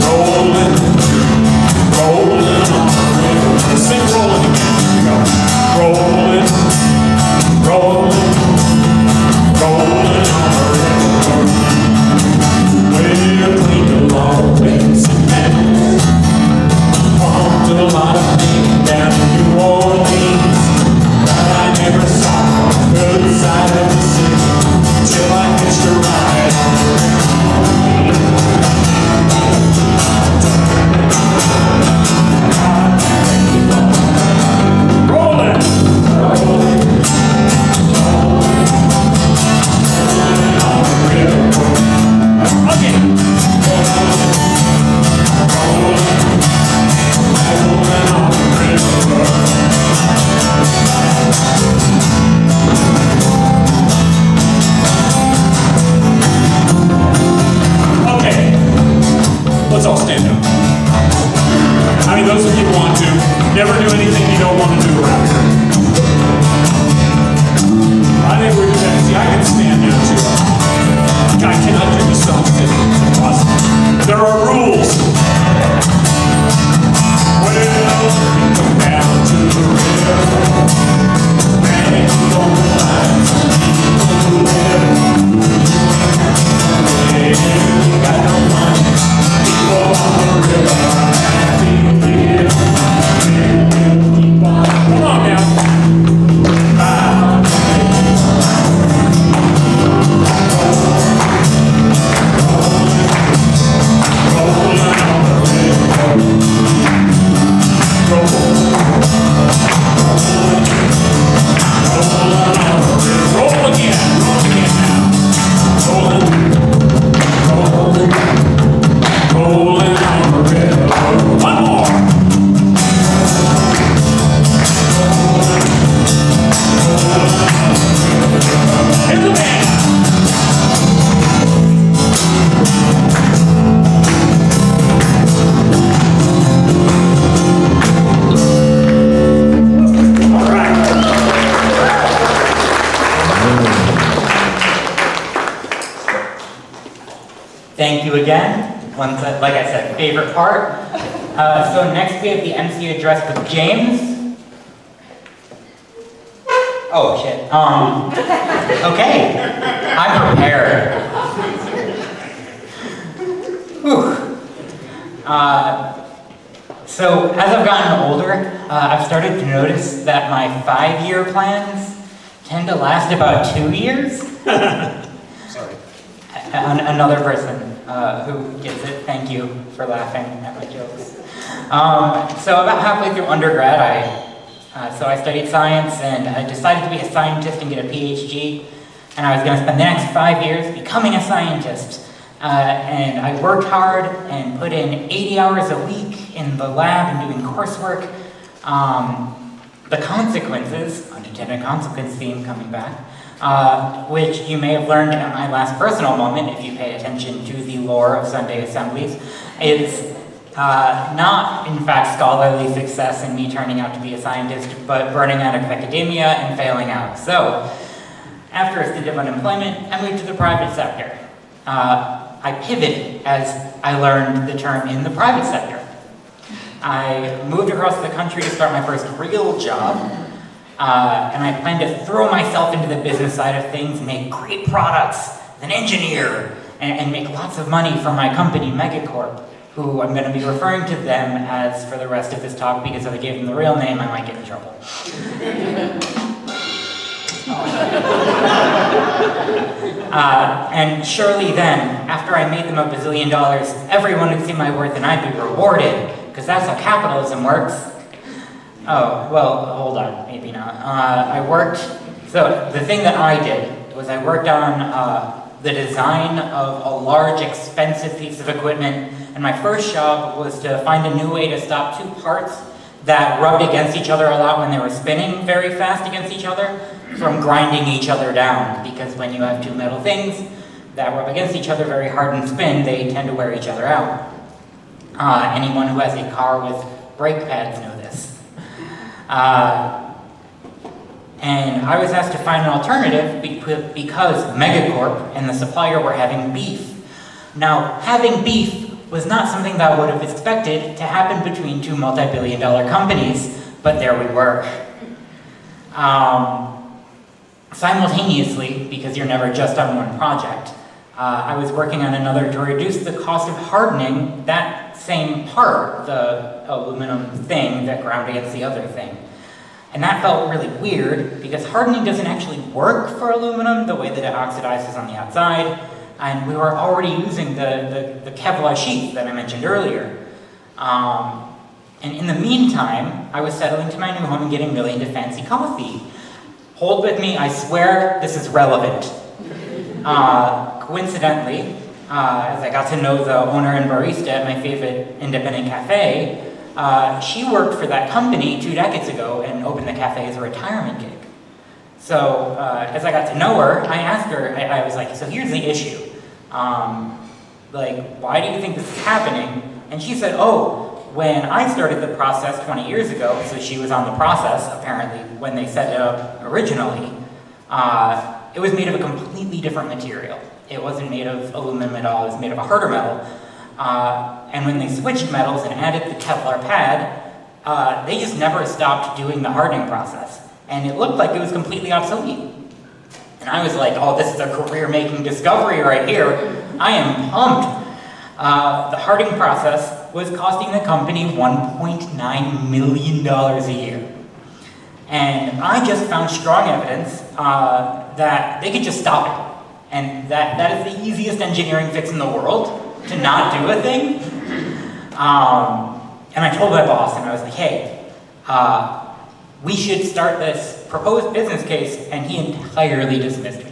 rolling, rolling on the river. Sing rolling again. Rolling, rolling, rolling on the river. We're clean a lot of ways and memories. Pumped a lot of things down in New Orleans, but I never saw the good side of the city till I hitched a ride on the river. Rolling, rolling, rolling, rolling on the river. Again. Rolling on the river. Okay, let's all stand up. I mean, those of you who want to, never do anything you don't want to do around here. I think we're just see, I can stand now too. I cannot do this song sitting. Awesome. There are rules. Well, we come down to the river, and you don't find some people who live. Hey, you got no money, people on the river are happy here. Keep on. Come on now. Thank you again. Like I said, favorite part. So next we have the MC address with James. Oh shit. Okay. I'm prepared. Whew. So as I've gotten older, I've started to notice that my 5-year plans tend to last about 2 years. Sorry. Another person who gets it, thank you for laughing at my jokes. So about halfway through undergrad, I studied science, and I decided to be a scientist and get a PhD, and I was going to spend the next 5 years becoming a scientist. And I worked hard and put in 80 hours a week in the lab and doing coursework. The consequences, unintended consequence theme coming back, which you may have learned at my last personal moment if you pay attention to the lore of Sunday assemblies, is not, in fact, scholarly success and me turning out to be a scientist, but burning out of academia and failing out. So, after a stint of unemployment, I moved to the private sector. I pivoted as I learned the term in the private sector. I moved across the country to start my first real job, and I plan to throw myself into the business side of things, make great products, as an engineer, and make lots of money for my company, Megacorp, who I'm going to be referring to them as for the rest of this talk, because if I gave them the real name, I might get in trouble. And surely then, after I made them $1 bazillion, everyone would see my worth and I'd be rewarded, because that's how capitalism works. Oh, well, hold on, maybe not. So the thing that I did was I worked on the design of a large, expensive piece of equipment, and my first job was to find a new way to stop two parts that rubbed against each other a lot when they were spinning very fast against each other from grinding each other down, because when you have two metal things that rub against each other very hard and spin, they tend to wear each other out. Anyone who has a car with brake pads know this. And I was asked to find an alternative because Megacorp and the supplier were having beef. Now, having beef was not something that I would have expected to happen between two multi-billion-dollar companies, but there we were. Simultaneously, because you're never just on one project, I was working on another to reduce the cost of hardening that same part, the aluminum thing that ground against the other thing. And that felt really weird, because hardening doesn't actually work for aluminum the way that it oxidizes on the outside, and we were already using the Kevlar sheath that I mentioned earlier. And in the meantime, I was settling to my new home and getting really into fancy coffee. Hold with me, I swear this is relevant. Coincidentally, as I got to know the owner and barista at my favorite independent cafe, she worked for that company 2 decades ago and opened the cafe as a retirement gig. So as I got to know her, I asked her, I was like, so here's the issue. Why do you think this is happening? And she said, oh, when I started the process 20 years ago, so she was on the process, apparently, when they set it up originally, it was made of a completely different material. It wasn't made of aluminum at all, it was made of a harder metal. And when they switched metals and added the Kevlar pad, they just never stopped doing the hardening process. And it looked like it was completely obsolete. And I was like, oh, this is a career-making discovery right here. I am pumped. The hardening process was costing the company $1.9 million a year. And I just found strong evidence that they could just stop it. And that is the easiest engineering fix in the world, to not do a thing. And I told my boss, and I was like, hey, we should start this proposed business case, and he entirely dismissed me.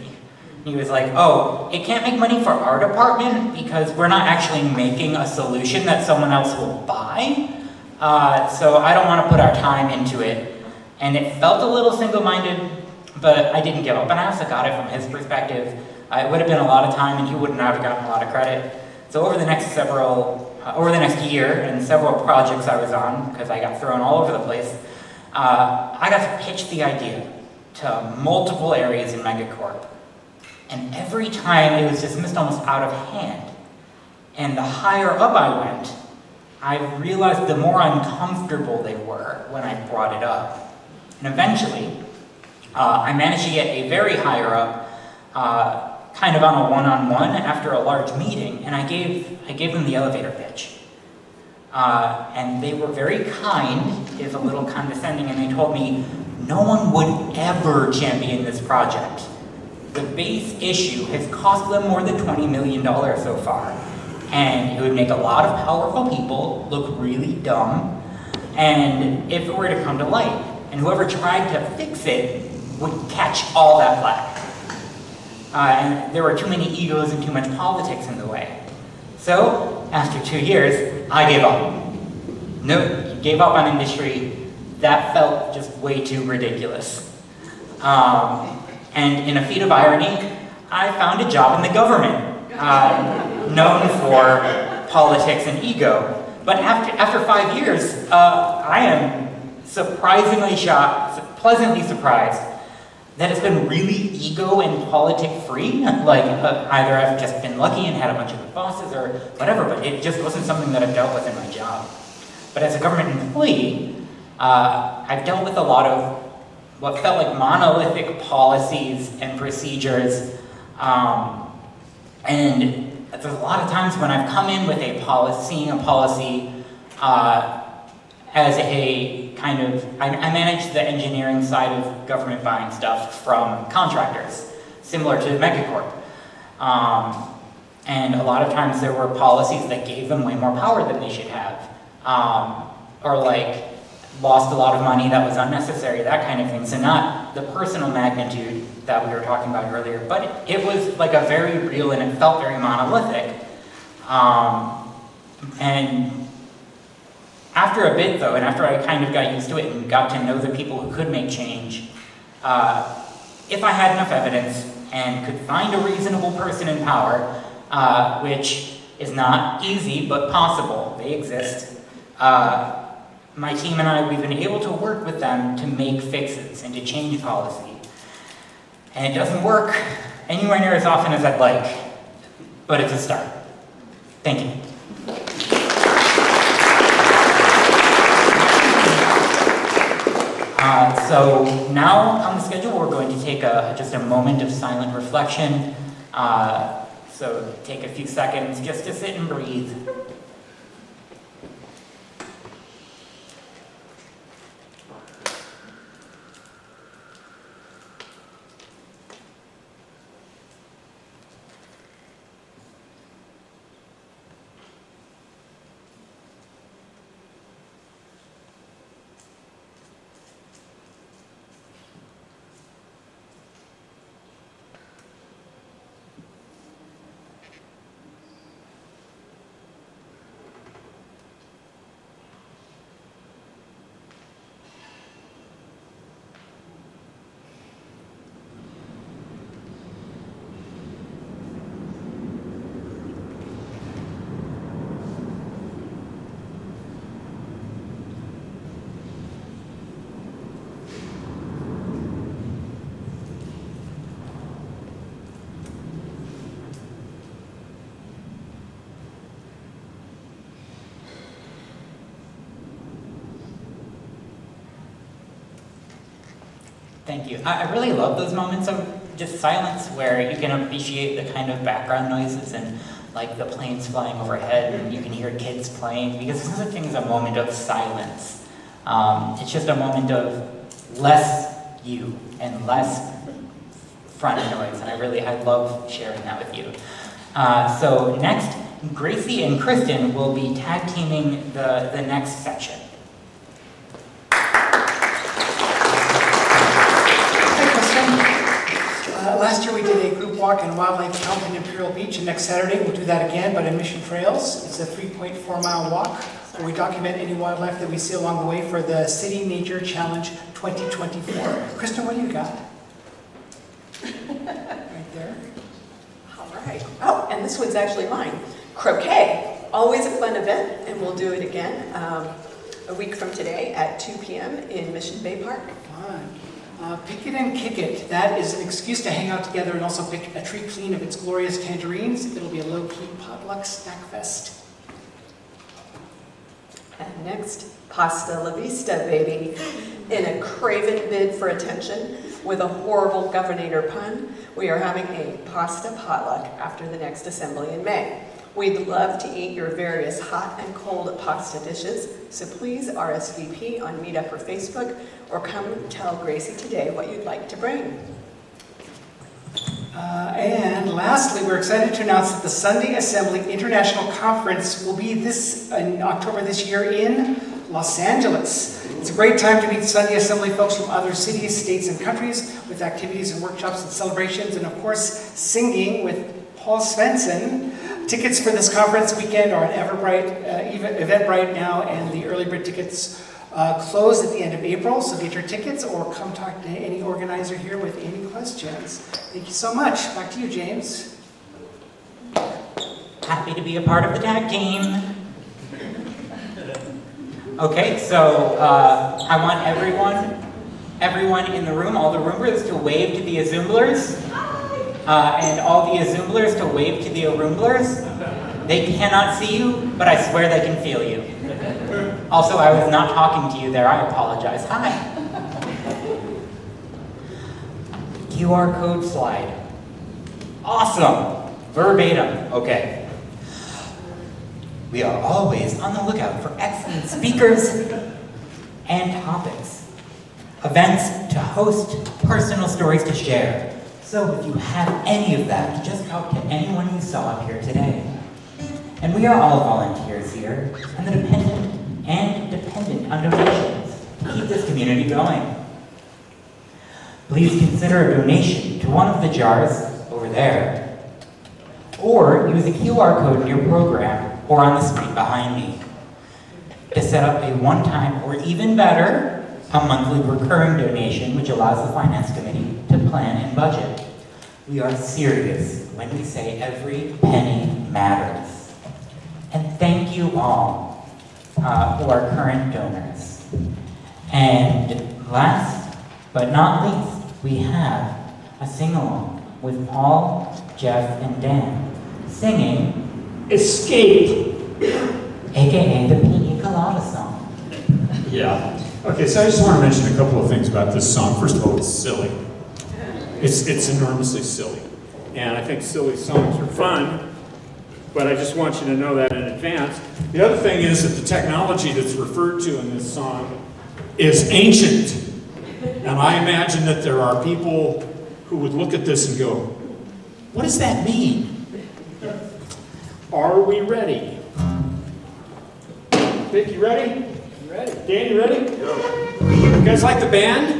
He was like, oh, it can't make money for our department because we're not actually making a solution that someone else will buy, so I don't want to put our time into it. And it felt a little single-minded, but I didn't give up, and I also got it from his perspective. It would have been a lot of time, and he wouldn't have gotten a lot of credit. So over the next year, and several projects I was on, because I got thrown all over the place, I got to pitch the idea to multiple areas in Megacorp. And every time it was dismissed almost out of hand. And the higher up I went, I realized the more uncomfortable they were when I brought it up. And eventually, I managed to get a very higher up, kind of on a one-on-one after a large meeting, and I gave them the elevator pitch. And they were very kind, if a little condescending, and they told me, no one would ever champion this project. The base issue has cost them more than $20 million so far, and it would make a lot of powerful people look really dumb, and if it were to come to light, and whoever tried to fix it would catch all that flack. And there were too many egos and too much politics in the way. So, after 2 years, I gave up. Gave up on industry. That felt just way too ridiculous. And in a feat of irony, I found a job in the government, known for politics and ego. But after 5 years, I am surprisingly shocked, pleasantly surprised that it's been really ego and politic free. Like either I've just been lucky and had a bunch of good bosses or whatever, but it just wasn't something that I've dealt with in my job. But as a government employee, I've dealt with a lot of what felt like monolithic policies and procedures. And there's a lot of times when I've come in with a policy, seeing a policy as a kind of, I manage the engineering side of government buying stuff from contractors, similar to Megacorp. And a lot of times there were policies that gave them way more power than they should have. Or like, lost a lot of money that was unnecessary, that kind of thing. So not the personal magnitude that we were talking about earlier, but it was like a very real and it felt very monolithic. And after a bit though, and after I kind of got used to it and got to know the people who could make change, if I had enough evidence and could find a reasonable person in power, which is not easy but possible, they exist, my team and I, we've been able to work with them to make fixes and to change policy. And it doesn't work anywhere near as often as I'd like, but it's a start. Thank you. So now on the schedule, we're going to take just a moment of silent reflection. So take a few seconds just to sit and breathe. Thank you. I really love those moments of just silence where you can appreciate the kind of background noises and like the planes flying overhead and you can hear kids playing, because this is a thing is a moment of silence. It's just a moment of less you and less front noise, and I love sharing that with you. So next, Gracie and Kristen will be tag teaming the next section. Last year we did a group walk and wildlife count in Imperial Beach, and next Saturday we'll do that again, but in Mission Trails. It's a 3.4-mile walk where we document any wildlife that we see along the way for the City Nature Challenge 2024. Kristen, what do you got? Right there. All right. Oh, and this one's actually mine. Croquet. Always a fun event, and we'll do it again a week from today at 2 p.m. in Mission Bay Park. Fun. Pick it and kick it. That is an excuse to hang out together and also pick a tree clean of its glorious tangerines. It'll be a low-key potluck snack fest. And next, pasta la vista, baby. In a craven bid for attention with a horrible Governator pun, we are having a pasta potluck after the next assembly in May. We'd love to eat your various hot and cold pasta dishes, so please RSVP on Meetup or Facebook, or come tell Gracie today what you'd like to bring. And lastly, we're excited to announce that the Sunday Assembly International Conference will be in October this year in Los Angeles. It's a great time to meet Sunday Assembly folks from other cities, states, and countries with activities and workshops and celebrations, and of course, singing with Paul Svensson. Tickets for this conference weekend are on Eventbrite now, and the early bird tickets close at the end of April, so get your tickets or come talk to any organizer here with any questions. Thank you so much. Back to you, James. Happy to be a part of the tag team. Okay, so I want everyone in the room, all the Aroomblas, to wave to the Azoomblers, and all the Azoomblers to wave to the Aroomblers. They cannot see you, but I swear they can feel you. Also, I was not talking to you there, I apologize. Hi. QR code slide. Awesome. Verbatim. Okay. We are always on the lookout for excellent speakers and topics. Events to host, personal stories to share. So if you have any of that, just talk to anyone you saw up here today. And we are all volunteers here, and dependent on donations to keep this community going. Please consider a donation to one of the jars over there, or use a QR code in your program or on the screen behind me to set up a one-time, or even better, a monthly recurring donation, which allows the Finance Committee to plan and budget. We are serious when we say every penny matters. And thank you all who are current donors. And last but not least, we have a sing-along with Paul, Jeff, and Dan singing Escape, aka the Pina Colada song. Yeah. Okay, so I just want to mention a couple of things about this song. First of all, it's silly. It's enormously silly. And I think silly songs are fun, but I just want you to know that in advance. The other thing is that the technology that's referred to in this song is ancient. And I imagine that there are people who would look at this and go, what does that mean? Are we ready? Vic, you ready? You ready? Dan, you ready? Yeah. You guys like the band?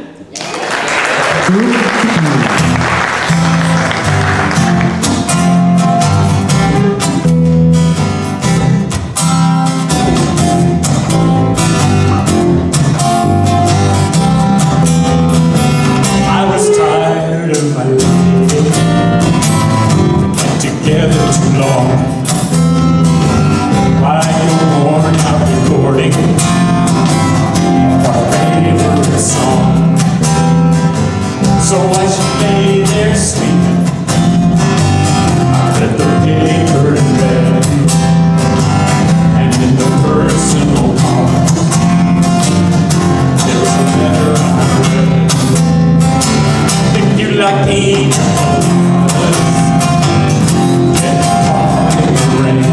I was tired of my life, together too long. Like a worn out recording our favorite song. So I should lay there sleeping. I read the paper in bed, and in the personal column there was a letter I read. If you like Pina Coladas, get caught in the rain.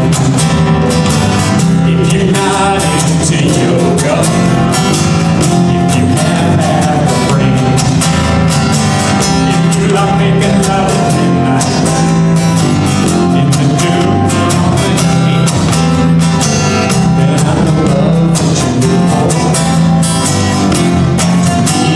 If you're not into yoga, if you have had a brain, if you like making love at midnight, in the dunes and on the heat, then I love what you look for. To me,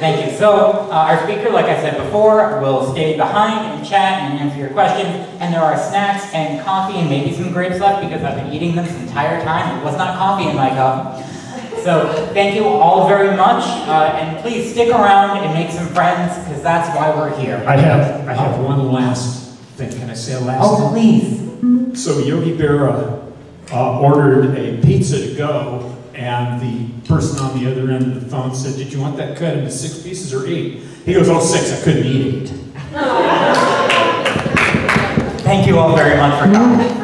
Thank you. So our speaker, like I said before, will stay behind and chat and answer your questions. And there are snacks and coffee and maybe some grapes left because I've been eating them this entire time. It was not coffee in my cup. So thank you all very much. And please stick around and make some friends because that's why we're here. I have one last thing. Can I say a last Oh, thing? please. So Yogi Berra ordered a pizza to go, and the person on the other end of the phone said, "Did you want that cut into 6 pieces or 8?" He goes, "Oh, 6, I couldn't eat 8. Thank you all very much for coming.